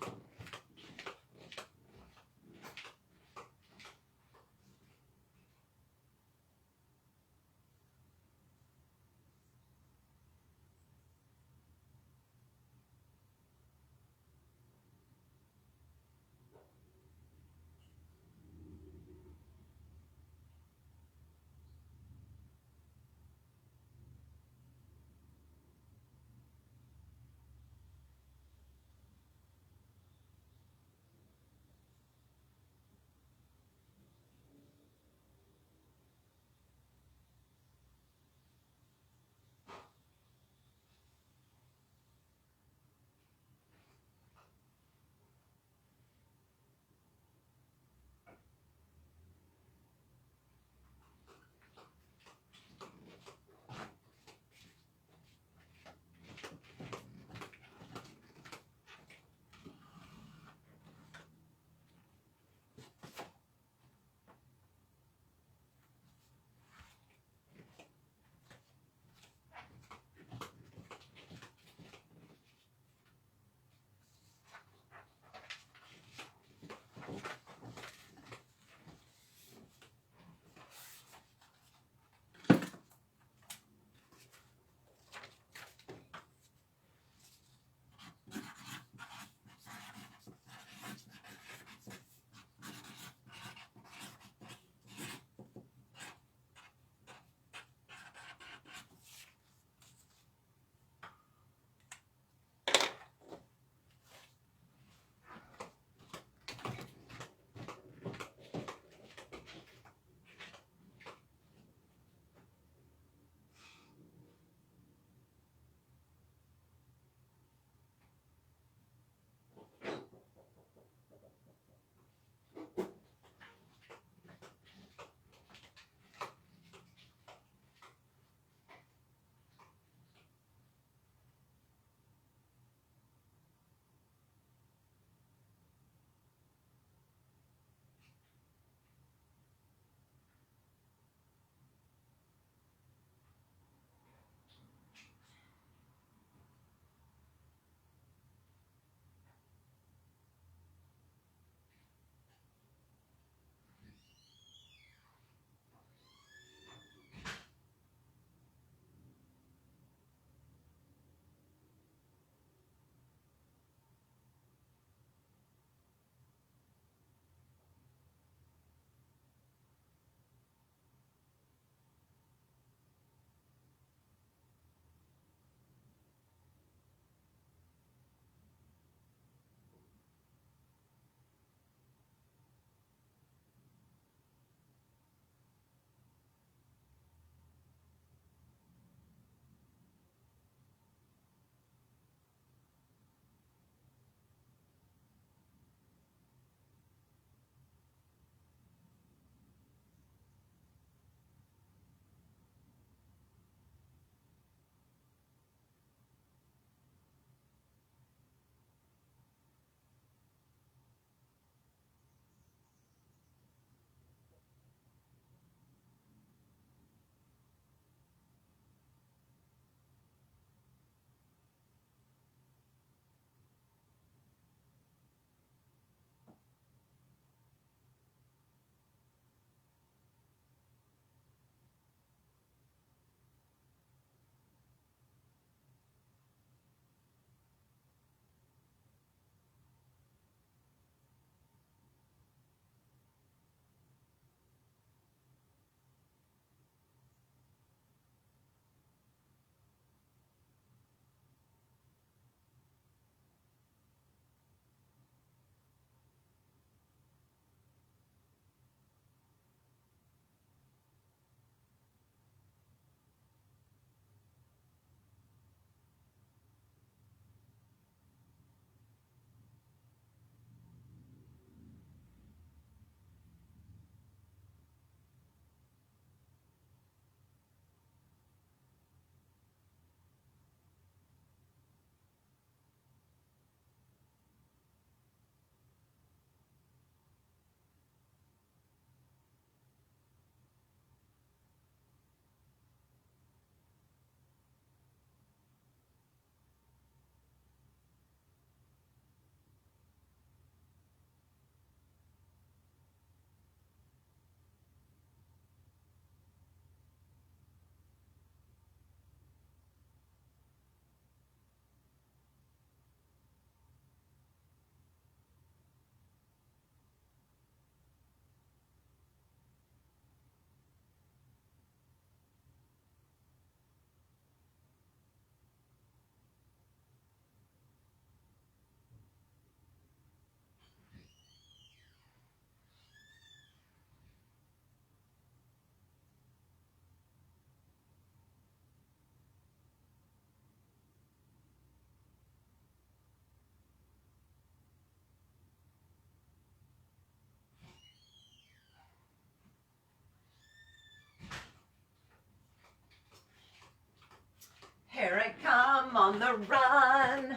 on the run.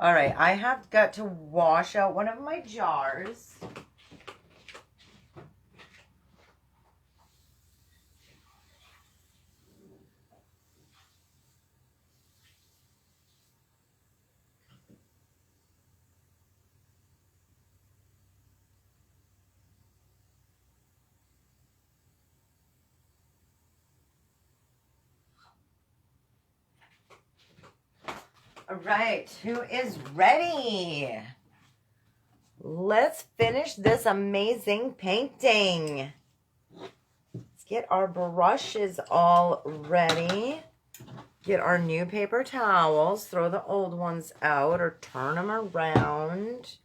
All right, I have got to wash out one of my jars. All right, who is ready? Let's finish this amazing painting. Let's get our brushes all ready. Get our new paper towels. Throw the old ones out or turn them around.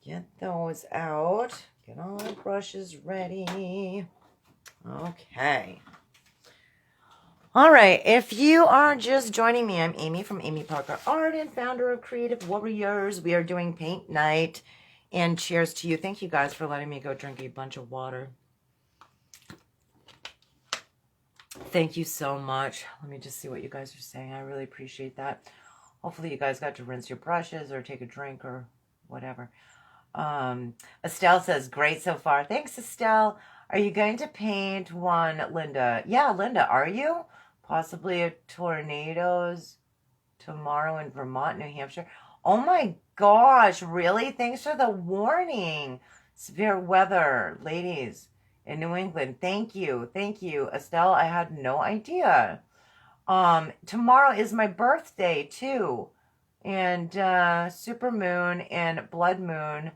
Get those out. Get all the brushes ready. Okay. All right, if you are just joining me, I'm Amy from Amy Parker Art and founder of Creative Warriors. We are doing paint night, and cheers to you. Thank you guys for letting me go drink a bunch of water. Thank you so much. Let me just see what you guys are saying. I really appreciate that. Hopefully you guys got to rinse your brushes or take a drink or whatever. Estelle says, great so far. Thanks, Estelle. Are you going to paint one, Linda? Yeah, Linda, are you? Possibly a tornadoes tomorrow in Vermont, New Hampshire. Oh my gosh, really? Thanks for the warning. Severe weather, ladies, in New England. Thank you. Thank you, Estelle. I had no idea. Tomorrow is my birthday, too. And super moon and blood moon.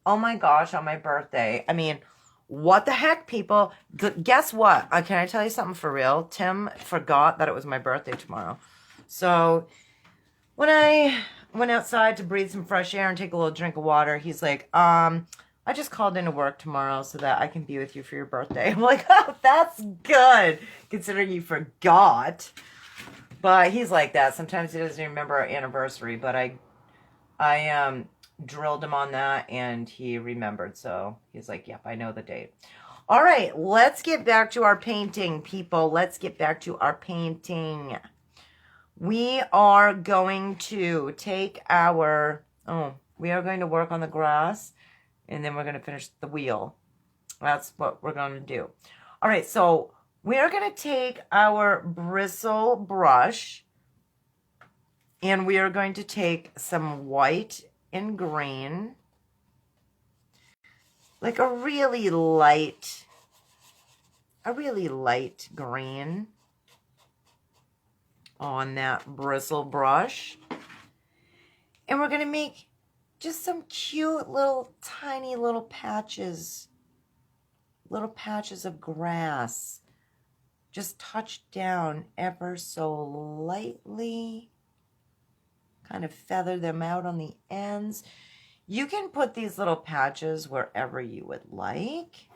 Oh my gosh, on my birthday. I mean, what the heck, people? Guess what? Can I tell you something for real? Tim forgot that it was my birthday tomorrow. So when I went outside to breathe some fresh air and take a little drink of water, he's like, I just called into work tomorrow so that I can be with you for your birthday. I'm like, oh, that's good, considering you forgot. But he's like that. Sometimes he doesn't remember our anniversary, but I drilled him on that and he remembered. So he's like, yep, I know the date. All right, let's get back to our painting, people. Let's get back to our painting. We are going to take our, we are going to work on the grass and then we're going to finish the wheel. That's what we're going to do. All right, so we are going to take our bristle brush and we are going to take some white and green, like a really light green on that bristle brush. And we're going to make just some cute little tiny little patches of grass. Just touch down ever so lightly. Kind of feather them out on the ends. You can put these little patches wherever you would like.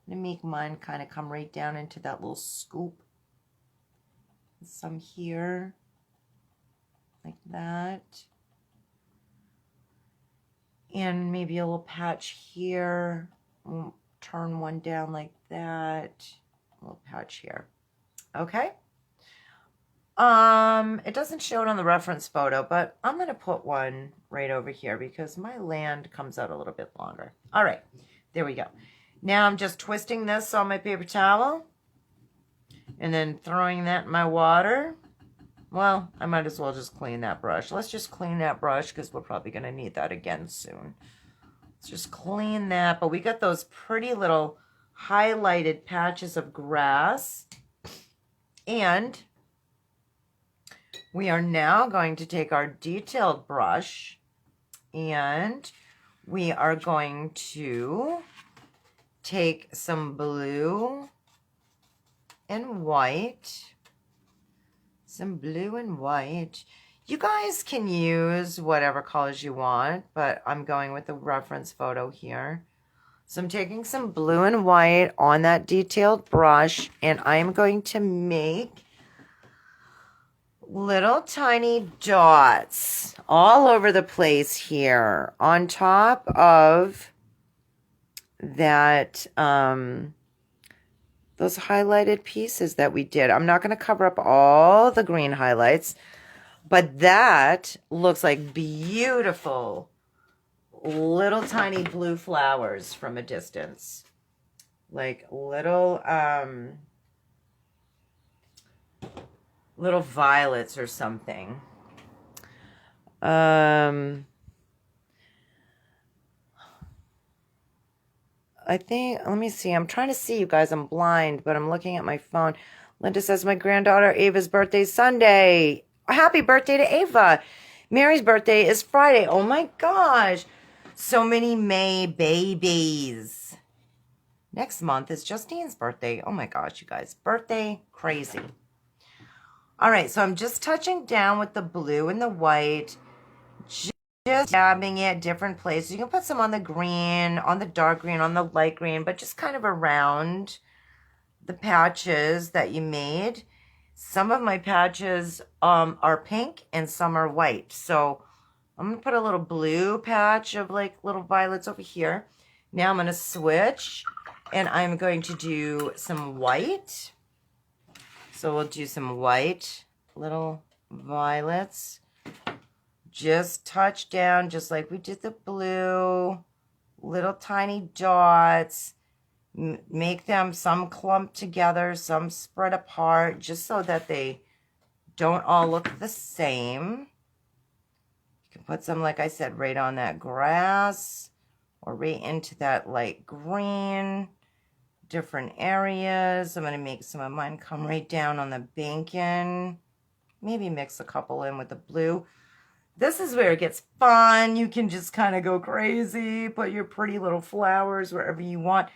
I'm going to make mine kind of come right down into that little scoop. Some here, like that. And maybe a little patch here. We'll turn one down like that. A little patch here. Okay. It doesn't show it on the reference photo, but I'm going to put one right over here because my land comes out a little bit longer. All right, there we go. Now I'm just twisting this on my paper towel and then throwing that in my water. Well, I might as well just clean that brush. Let's just clean that brush because we're probably going to need that again soon. Let's just clean that. But we got those pretty little highlighted patches of grass. And we are now going to take our detailed brush and we are going to take some blue and white. Some blue and white. You guys can use whatever colors you want, but I'm going with the reference photo here. So I'm taking some blue and white on that detailed brush and I'm going to make little tiny dots all over the place here on top of that those highlighted pieces that we did. I'm not going to cover up all the green highlights, but that looks like beautiful little tiny blue flowers from a distance. Like little little violets or something. I think, let me see. I'm trying to see, you guys. I'm blind, but I'm looking at my phone. Linda says, my granddaughter Ava's birthday is Sunday. Happy birthday to Ava. Mary's birthday is Friday. Oh my gosh. So many May babies. Next month is Justine's birthday. Oh my gosh, you guys. Birthday crazy. All right, so I'm just touching down with the blue and the white. Just dabbing it different places. You can put some on the green, on the dark green, on the light green, but just kind of around the patches that you made. Some of my patches are pink and some are white. So I'm going to put a little blue patch of like little violets over here. Now I'm going to switch and I'm going to do some white. So we'll do some white little violets. Just touch down, just like we did the blue, little tiny dots, make them some clumped together, some spread apart, just so that they don't all look the same. You can put some, like I said, right on that grass, or right into that light green, different areas. I'm going to make some of mine come right down on the bacon, maybe mix a couple in with the blue. This is where it gets fun. You can just kind of go crazy, put your pretty little flowers wherever you want.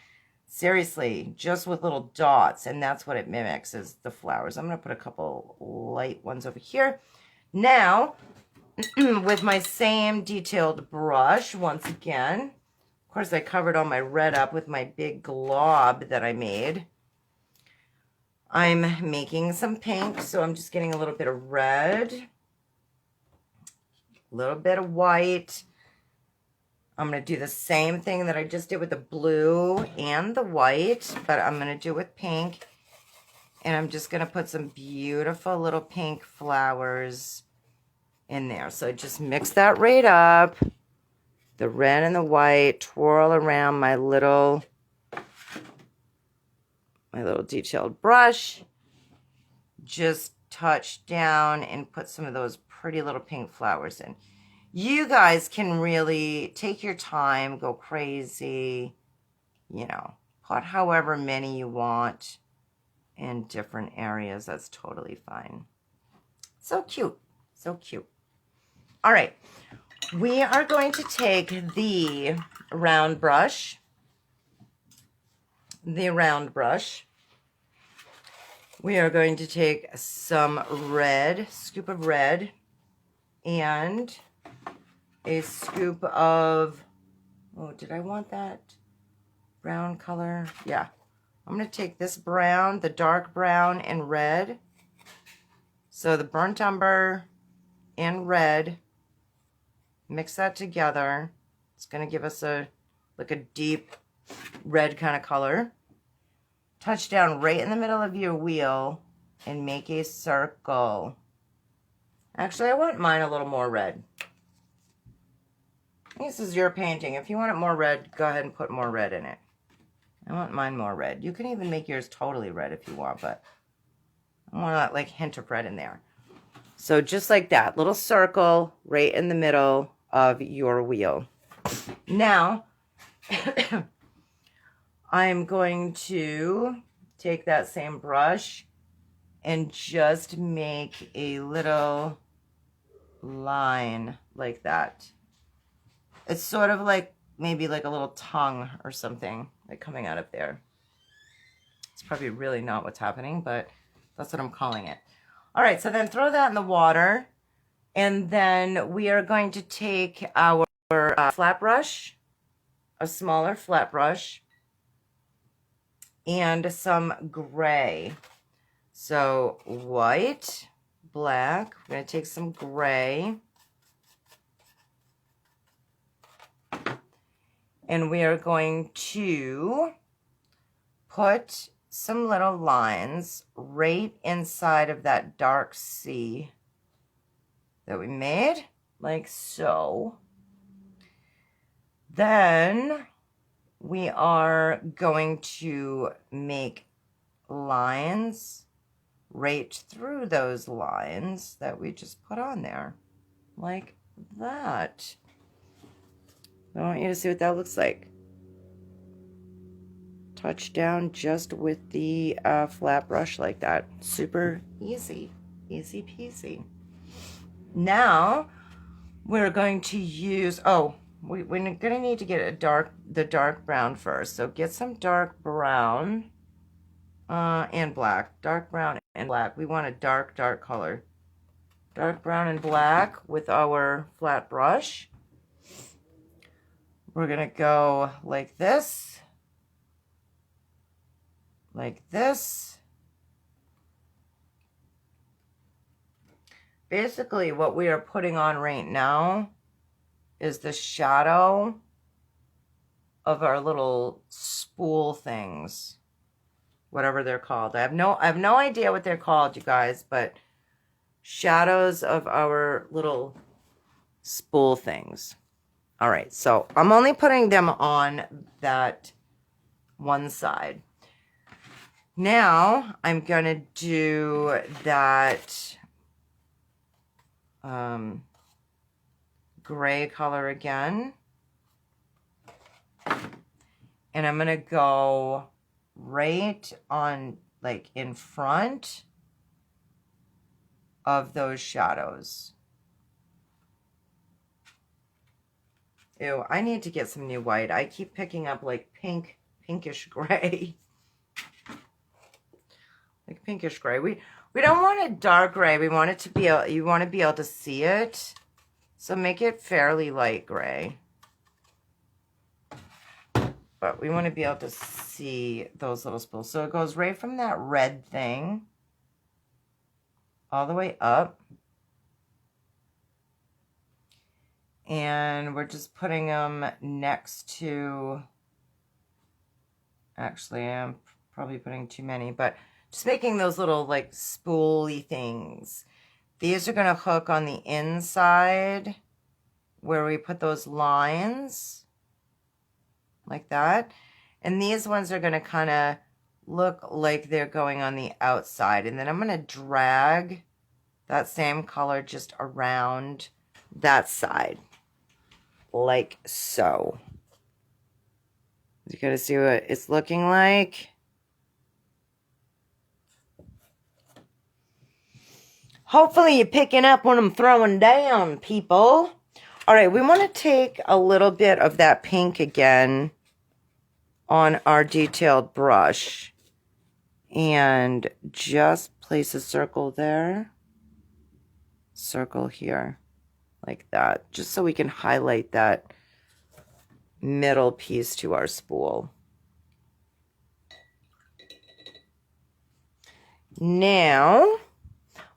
Seriously, just with little dots, and that's what it mimics, is the flowers. I'm going to put a couple light ones over here. Now, with my same detailed brush, once again, of course I covered all my red up with my big glob that I made. I'm making some pink, so I'm just getting a little bit of red. Little bit of white. I'm going to do the same thing that I just did with the blue and the white, but I'm going to do it with pink. And I'm just going to put some beautiful little pink flowers in there. So just mix that right up. The red and the white, twirl around my little detailed brush. Just touch down and put some of those pretty little pink flowers in. You guys can really take your time, go crazy, you know, put however many you want in different areas. That's totally fine. So cute, so cute. All right, we are going to take the round brush, we are going to take some red, scoop of red, and a scoop of, oh, did I want that brown color? Yeah. I'm going to take this brown, the dark brown, and red. So the burnt umber and red, mix that together. It's going to give us a deep red kind of color. Touch down right in the middle of your wheel and make a circle. Actually, I want mine a little more red. This is your painting. If you want it more red, go ahead and put more red in it. I want mine more red. You can even make yours totally red if you want, but I want that like hint of red in there. So just like that, little circle right in the middle of your wheel. Now, I'm going to take that same brush and just make a little line like that. It's sort of like maybe like a little tongue or something like coming out of there. It's probably really not what's happening, but that's what I'm calling it. All right, so then throw that in the water, and then we are going to take our flat brush, a smaller flat brush, and some gray. So white, black, we're going to take some gray, and we are going to put some little lines right inside of that dark C that we made, like so. Then we are going to make lines right through those lines that we just put on there, like that. I want you to see what that looks like. Touch down just with the flat brush like that. Super easy. Easy peasy. Now we're going to use, we're going to need to get the dark brown first. So get some dark brown and black. Dark brown and black. We want a dark color. Dark brown and black with our flat brush. We're going to go like this. Like this. Basically, what we are putting on right now is the shadow of our little spool things, whatever they're called. I have no idea what they're called, you guys, but shadows of our little spool things. All right, so I'm only putting them on that one side. Now I'm gonna do that gray color again, and I'm gonna go right on, like, in front of those shadows. Ew, I need to get some new white. I keep picking up like pinkish gray. Like pinkish gray. We don't want a dark gray. We want it to be you want to be able to see it. So make it fairly light gray. But we want to be able to see those little spools. So it goes right from that red thing all the way up. And we're just putting them next to, actually I'm probably putting too many, but just making those little like spoolie things. These are going to hook on the inside where we put those lines like that. And these ones are going to kind of look like they're going on the outside. And then I'm going to drag that same color just around that side. Like so. You gotta see what it's looking like. Hopefully you're picking up what I'm throwing down, people. All right, we want to take a little bit of that pink again on our detailed brush and just place a circle there, circle here, like that, just so we can highlight that middle piece to our spool. Now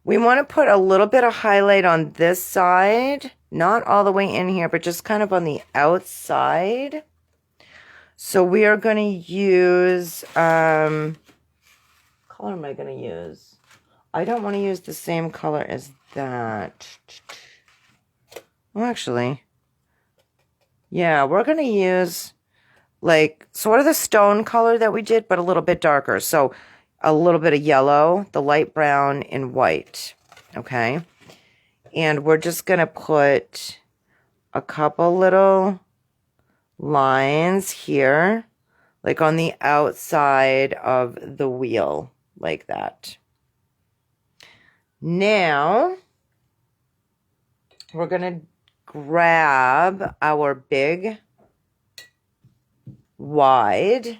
we want to put a little bit of highlight on this side, not all the way in here, but just kind of on the outside. So we are going to use, color am I going to use? I don't want to use the same color as that. Well, actually, yeah, we're going to use like sort of the stone color that we did, but a little bit darker. So a little bit of yellow, the light brown, and white. Okay. And we're just going to put a couple little lines here, like on the outside of the wheel, like that. Now, we're going to grab our big, wide,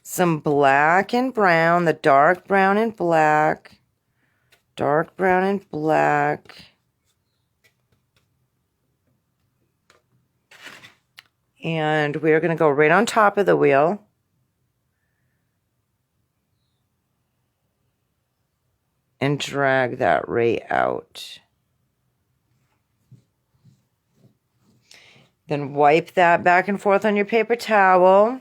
some black and brown, the dark brown and black, dark brown and black, and we're going to go right on top of the wheel. And drag that right out. Then wipe that back and forth on your paper towel.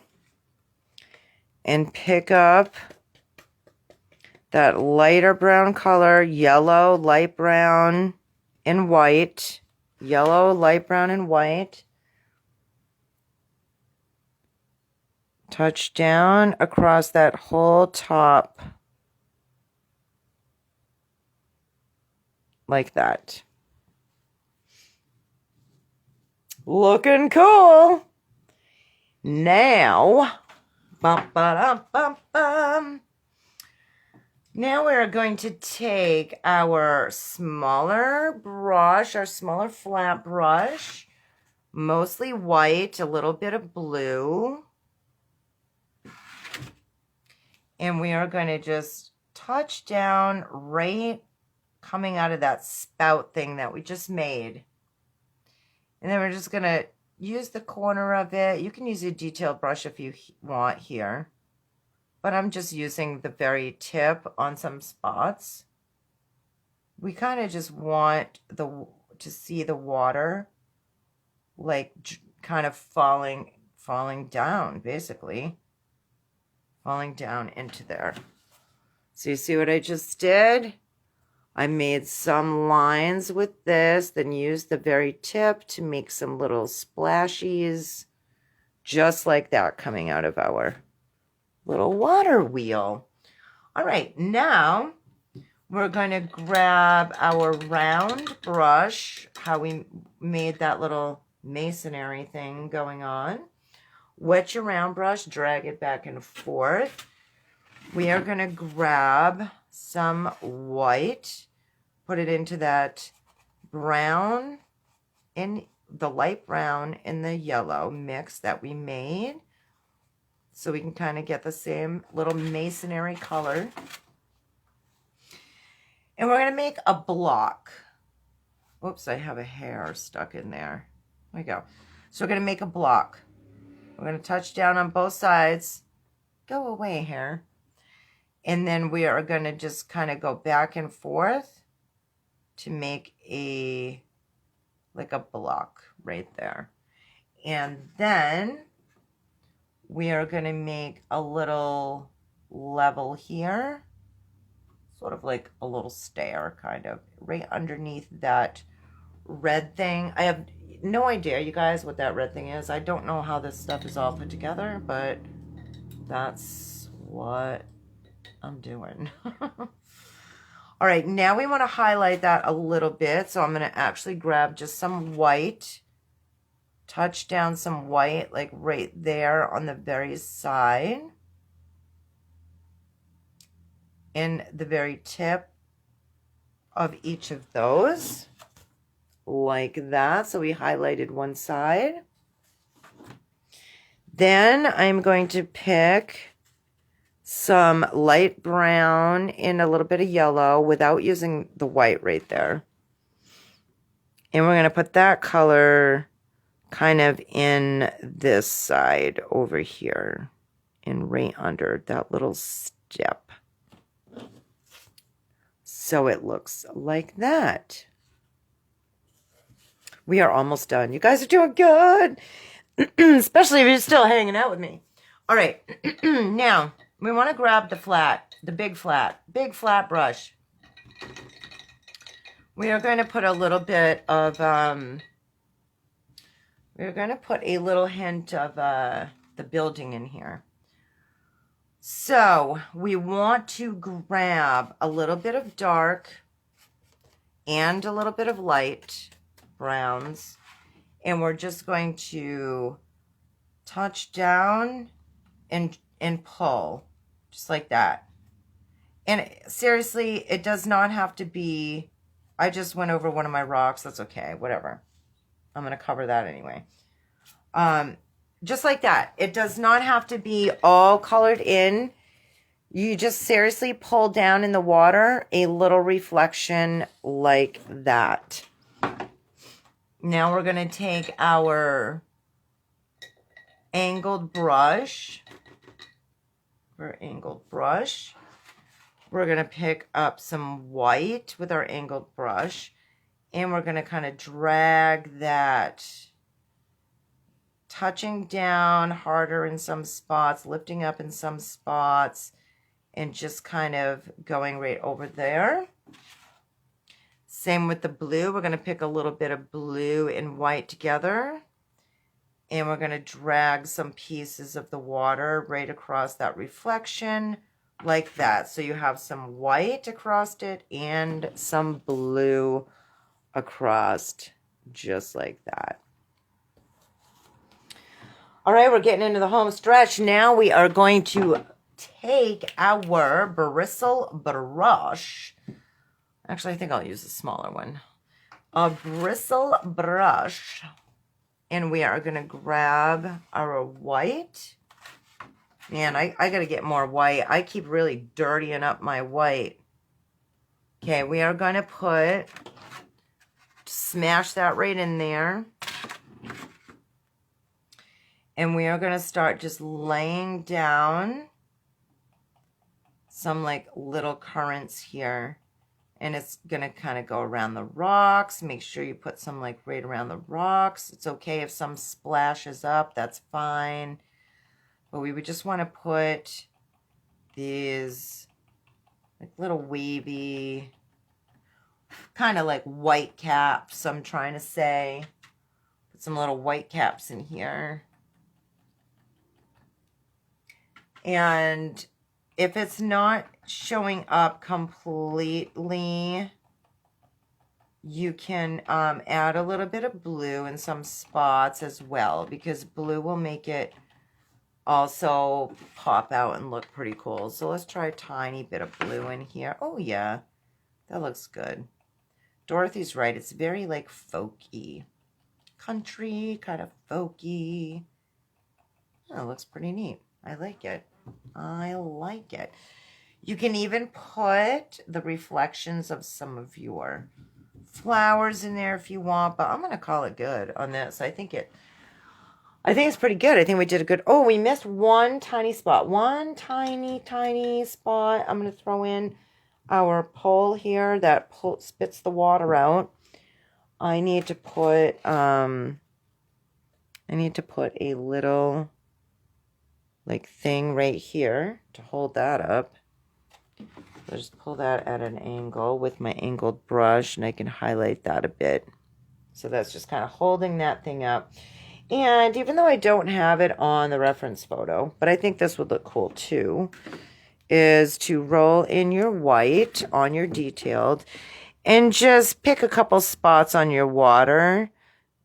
and pick up that lighter brown color, yellow, light brown, and white. Yellow, light brown, and white. Touch down across that whole top. Like that. Looking cool. Now, bum, ba, bum, bum. Now we're going to take our smaller brush, our smaller flat brush, mostly white, a little bit of blue. And we are going to just touch down right coming out of that spout thing that we just made. And then we're just going to use the corner of it. You can use a detailed brush if you want here. But I'm just using the very tip on some spots. We kind of just want to see the water like kind of falling down, basically. Falling down into there. So you see what I just did? I made some lines with this, then used the very tip to make some little splashies, just like that coming out of our little water wheel. All right, now we're going to grab our round brush, how we made that little masonry thing going on. Wet your round brush, drag it back and forth. We are going to grab some white, put it into that brown, in the light brown and the yellow mix that we made. So we can kind of get the same little masonry color. And we're going to make a block. Oops, I have a hair stuck in there. There we go. So we're going to make a block. We're going to touch down on both sides. Go away, hair. And then we are going to just kind of go back and forth to make like a block right there. And then we are going to make a little level here, sort of like a little stair, kind of, right underneath that red thing. I have no idea, you guys, what that red thing is. I don't know how this stuff is all put together, but that's what I'm doing. All right, now we want to highlight that a little bit, so I'm going to actually grab just some white, touch down some white, like right there on the very side, in the very tip of each of those, like that. So we highlighted one side. Then I'm going to pick some light brown and a little bit of yellow without using the white right there. And we're going to put that color kind of in this side over here and right under that little step. So it looks like that. We are almost done. You guys are doing good. Especially if you're still hanging out with me. All right. Now, we want to grab the big flat brush. We are going to put a little bit of, we're going to put a little hint of the building in here. So we want to grab a little bit of dark and a little bit of light browns, and we're just going to touch down and pull, just like that. And seriously, it does not have to be, I just went over one of my rocks, that's okay, whatever. I'm going to cover that anyway. Just like that. It does not have to be all colored in. You just seriously pull down in the water a little reflection like that. Now we're going to take our angled brush. We're going to pick up some white with our angled brush. And we're going to kind of drag that touching down harder in some spots, lifting up in some spots, and just kind of going right over there. Same with the blue. We're going to pick a little bit of blue and white together. And we're going to drag some pieces of the water right across that reflection like that. So you have some white across it and some blue across, just like that. All right, we're getting into the home stretch. Now we are going to take our bristle brush. Actually, I think I'll use a smaller one. A bristle brush. And we are going to grab our white. Man, I got to get more white. I keep really dirtying up my white. Okay, we are going to smash that right in there. And we are going to start just laying down some like little currents here. And it's going to kind of go around the rocks. Make sure you put some like right around the rocks. It's okay if some splashes up. That's fine. But we would just want to put these like little wavy, kind of like white caps, I'm trying to say. Put some little white caps in here. And if it's not showing up completely, you can add a little bit of blue in some spots as well, because blue will make it also pop out and look pretty cool. So let's try a tiny bit of blue in here. Oh yeah, that looks good. Dorothy's right. It's very like folky. Country, kind of folky. Oh, it looks pretty neat. I like it. I like it. You can even put the reflections of some of your flowers in there if you want, but I'm going to call it good on this. I think it's pretty good. I think we did a good. Oh, we missed one tiny spot. One tiny spot. I'm going to throw in our pole here that spits the water out. I need to put a little like thing right here to hold that up. So just pull that at an angle with my angled brush, and I can highlight that a bit. So that's just kind of holding that thing up. And even though I don't have it on the reference photo, but I think this would look cool too, is to roll in your white on your detailed and just pick a couple spots on your water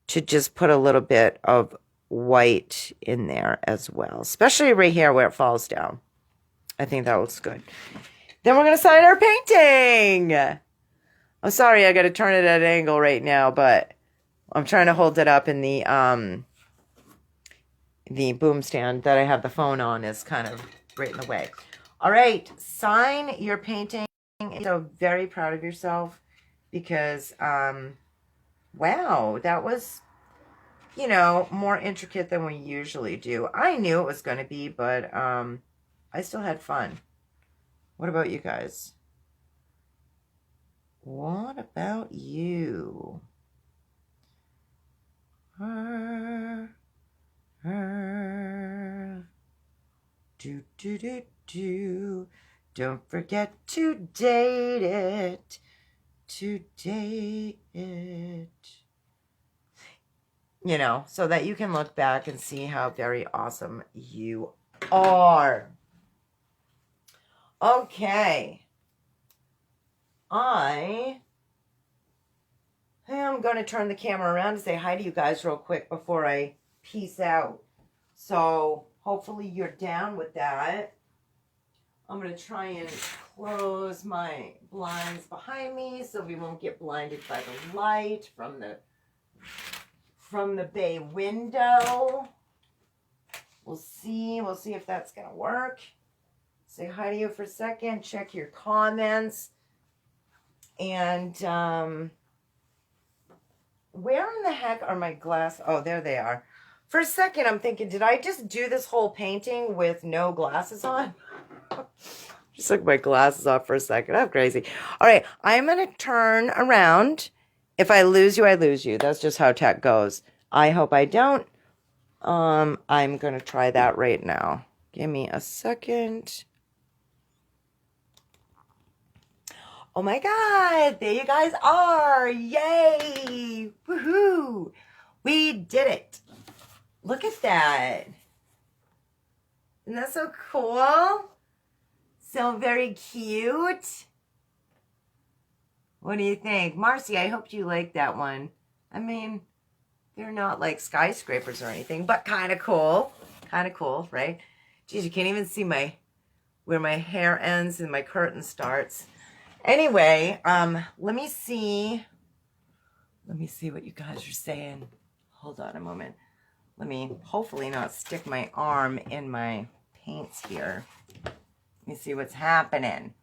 to just put a little bit of white in there as well, especially right here where it falls down. I think that looks good. Then we're going to sign our painting. I'm sorry, I got to turn it at an angle right now, but I'm trying to hold it up in the boom stand that I have the phone on is kind of right in the way. All right, sign your painting. So very proud of yourself because, wow, that was, you know, more intricate than we usually do. I knew it was going to be, but I still had fun. What about you guys? What about you? Do. Don't forget to date it. To date it. You know, so that you can look back and see how very awesome you are. Okay. I am going to turn the camera around to say hi to you guys real quick before I peace out. So hopefully you're down with that. I'm going to try and close my blinds behind me so we won't get blinded by the light from the bay window. We'll see if that's going to work. Say hi to you for a second. Check your comments. And where in the heck are my glasses? Oh, there they are. For a second, I'm thinking, did I just do this whole painting with no glasses on? Just took my glasses off for a second. I'm crazy. All right, I'm going to turn around. If I lose you, I lose you. That's just how tech goes. I hope I don't. I'm going to try that right now. Give me a second. Oh my God, there you guys are. Yay. Woohoo. We did it. Look at that. Isn't that so cool? So very cute. What do you think? Marcy, I hope you like that one. I mean, they're not like skyscrapers or anything, but kind of cool. Kind of cool, right? Geez, you can't even see where my hair ends and my curtain starts. Anyway, let me see what you guys are saying. Hold on a moment. Let me hopefully not stick my arm in my paints here. Let me see what's happening.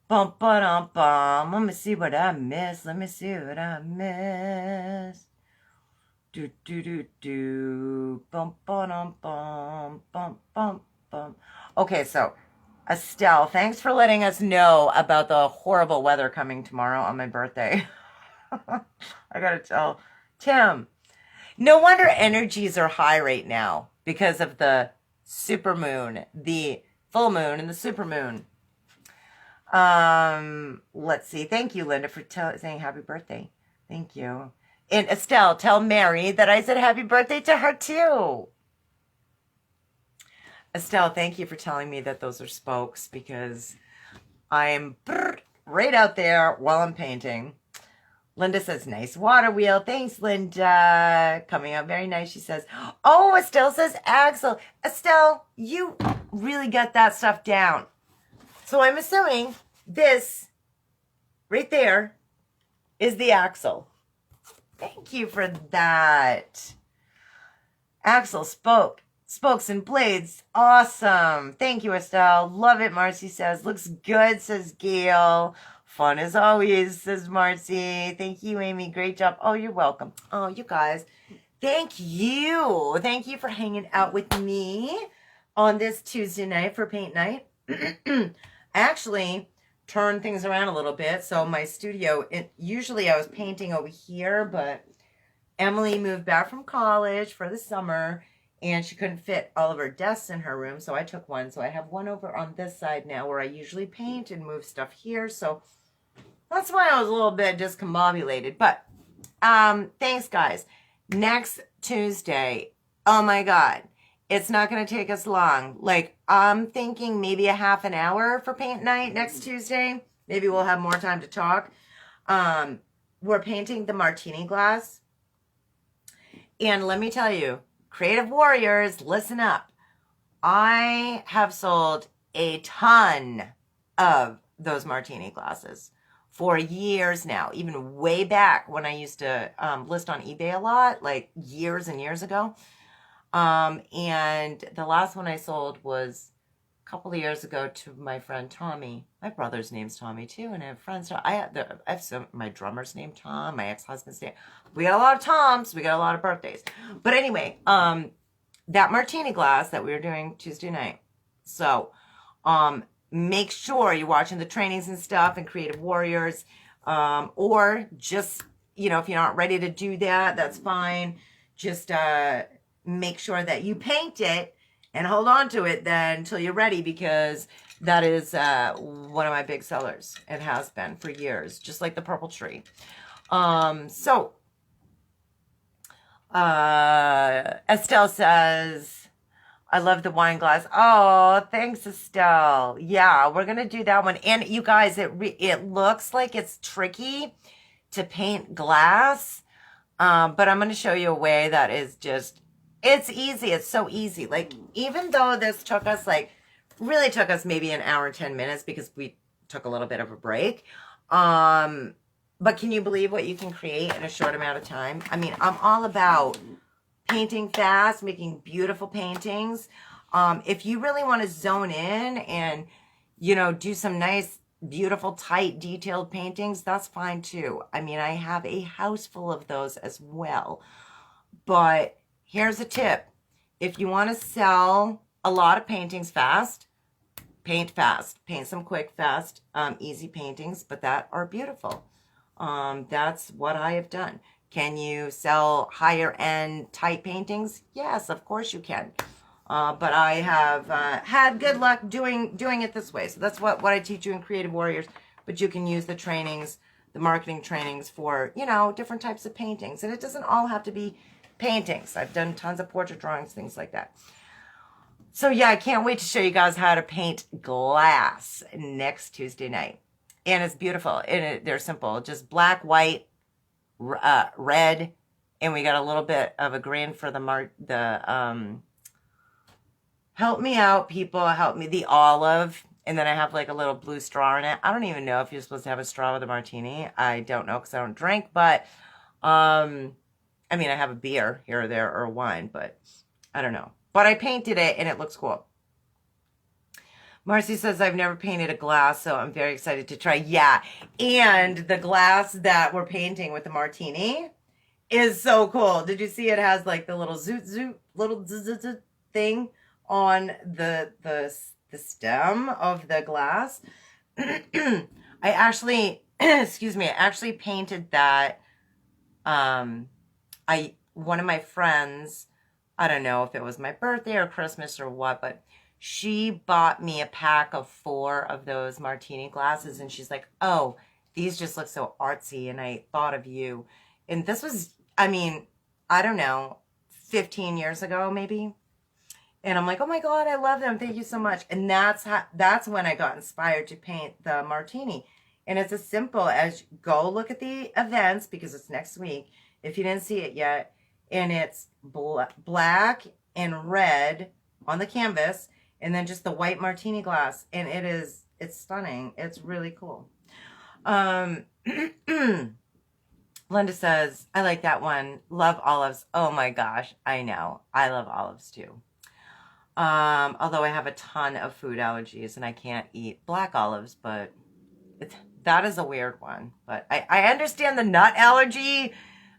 Bum ba dum bum. Let me see what I missed. Let me see what I missed. Do do do do. Bum ba dum bum bum bum bum. Okay, so Estelle, thanks for letting us know about the horrible weather coming tomorrow on my birthday. I gotta tell Tim. No wonder energies are high right now because of the supermoon, the full moon, and the supermoon. Let's see. Thank you, Linda, for saying happy birthday. Thank you. And Estelle, tell Mary that I said happy birthday to her too. Estelle, thank you for telling me that those are spokes because I'm right out there while I'm painting. Linda says, nice water wheel. Thanks, Linda. Coming out very nice, she says. Oh, Estelle says axle. Estelle, you really got that stuff down. So I'm assuming this right there is the axle. Thank you for that. Axle, spokes and blades. Awesome. Thank you, Estelle. Love it, Marcy says. Looks good, says Gail. Fun as always, says Marcy. Thank you, Amy. Great job. Oh, you're welcome. Oh, you guys. Thank you. Thank you for hanging out with me on this Tuesday night for paint night. I actually turned things around a little bit. So my studio, usually I was painting over here, but Emily moved back from college for the summer and she couldn't fit all of her desks in her room. So I took one. So I have one over on this side now where I usually paint and move stuff here. So that's why I was a little bit discombobulated. But thanks, guys. Next Tuesday, oh my God, it's not going to take us long. Like, I'm thinking maybe a half an hour for paint night next Tuesday. Maybe we'll have more time to talk. We're painting the martini glass. And let me tell you, creative warriors, listen up. I have sold a ton of those martini glasses for years now, even way back when I used to list on eBay a lot, like years and years ago. And the last one I sold was a couple of years ago to my friend Tommy. My brother's name's Tommy too, and I have friends. I have my drummer's name Tom, my ex-husband's name. We got a lot of Toms. We got a lot of birthdays. But anyway, that martini glass that we were doing Tuesday night. So, make sure you're watching the trainings and stuff and Creative Warriors, or just, if you're not ready to do that, that's fine. Just make sure that you paint it and hold on to it then until you're ready, because that is one of my big sellers. It has been for years, just like the purple tree. Estelle says, I love the wine glass. Oh, thanks, Estelle. Yeah, we're going to do that one. And you guys, it looks like it's tricky to paint glass, but I'm going to show you a way that is just, it's easy. It's so easy. Like, even though this took us really took us maybe an hour and 10 minutes because we took a little bit of a break. But can you believe what you can create in a short amount of time? I mean, I'm all about painting fast, making beautiful paintings. If you really want to zone in and, do some nice, beautiful, tight, detailed paintings, that's fine too. I mean, I have a house full of those as well. But here's a tip. If you want to sell a lot of paintings fast, paint fast. Paint some quick, fast, easy paintings, but that are beautiful. That's what I have done. Can you sell higher end type paintings? Yes, of course you can. But I have had good luck doing it this way. So that's what I teach you in Creative Warriors. But you can use the trainings, the marketing trainings for, you know, different types of paintings. And it doesn't all have to be paintings. I've done tons of portrait drawings, things like that. So yeah, I can't wait to show you guys how to paint glass next Tuesday night. And it's beautiful. And they're simple. Just black, white, red. And we got a little bit of a green for the help me out, people. Help me. The olive. And then I have like a little blue straw in it. I don't even know if you're supposed to have a straw with a martini. I don't know because I don't drink. But, I mean, I have a beer here or there or wine. But I don't know. But I painted it, and it looks cool. Marcy says, I've never painted a glass, so I'm very excited to try. Yeah, and the glass that we're painting with the martini is so cool. Did you see it has, like, the little zoot, little zzz thing on the stem of the glass? I actually, excuse me, I actually painted that. One of my friends... I don't know if it was my birthday or Christmas or what, but she bought me a pack of 4 of those martini glasses, and she's like, oh, these just look so artsy, and I thought of you. And this was, I mean, I don't know, 15 years ago maybe. And I'm like, oh my God, I love them. Thank you so much. And that's when I got inspired to paint the martini. And it's as simple as go look at the events because it's next week. If you didn't see it yet, and it's black and red on the canvas, and then just the white martini glass. And it's stunning. It's really cool. Linda says, I like that one. Love olives. Oh my gosh. I know. I love olives too. Although I have a ton of food allergies and I can't eat black olives, but that is a weird one. But I understand the nut allergy,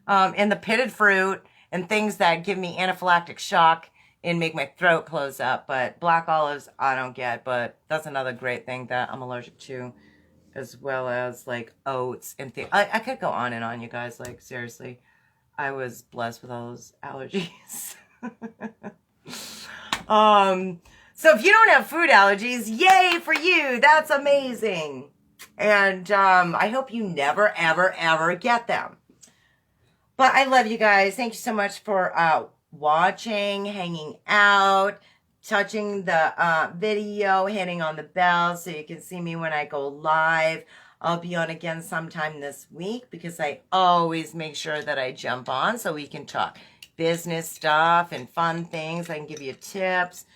and the pitted fruit, and things that give me anaphylactic shock and make my throat close up. But black olives, I don't get. But that's another great thing that I'm allergic to, as well as like oats and things. I could go on and on, you guys. Like, seriously, I was blessed with all those allergies. So if you don't have food allergies, yay for you. That's amazing. And I hope you never, ever, ever get them. But I love you guys. Thank you so much for watching, hanging out, touching the video, hitting on the bell so you can see me when I go live. I'll be on again sometime this week because I always make sure that I jump on so we can talk business stuff and fun things. I can give you tips,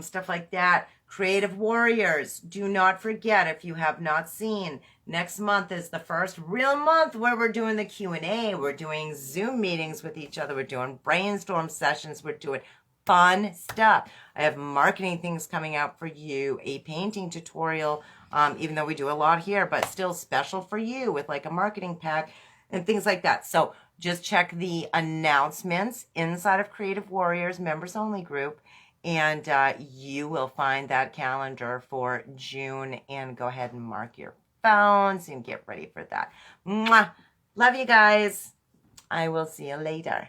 stuff like that. Creative Warriors, do not forget, if you have not seen, next month is the first real month where we're doing the Q&A. We're doing Zoom meetings with each other. We're doing brainstorm sessions. We're doing fun stuff. I have marketing things coming out for you, a painting tutorial, even though we do a lot here, but still special for you with like a marketing pack and things like that. So just check the announcements inside of Creative Warriors members only group. And you will find that calendar for June, and go ahead and mark your phones and get ready for that. Mwah! Love you guys. I will see you later.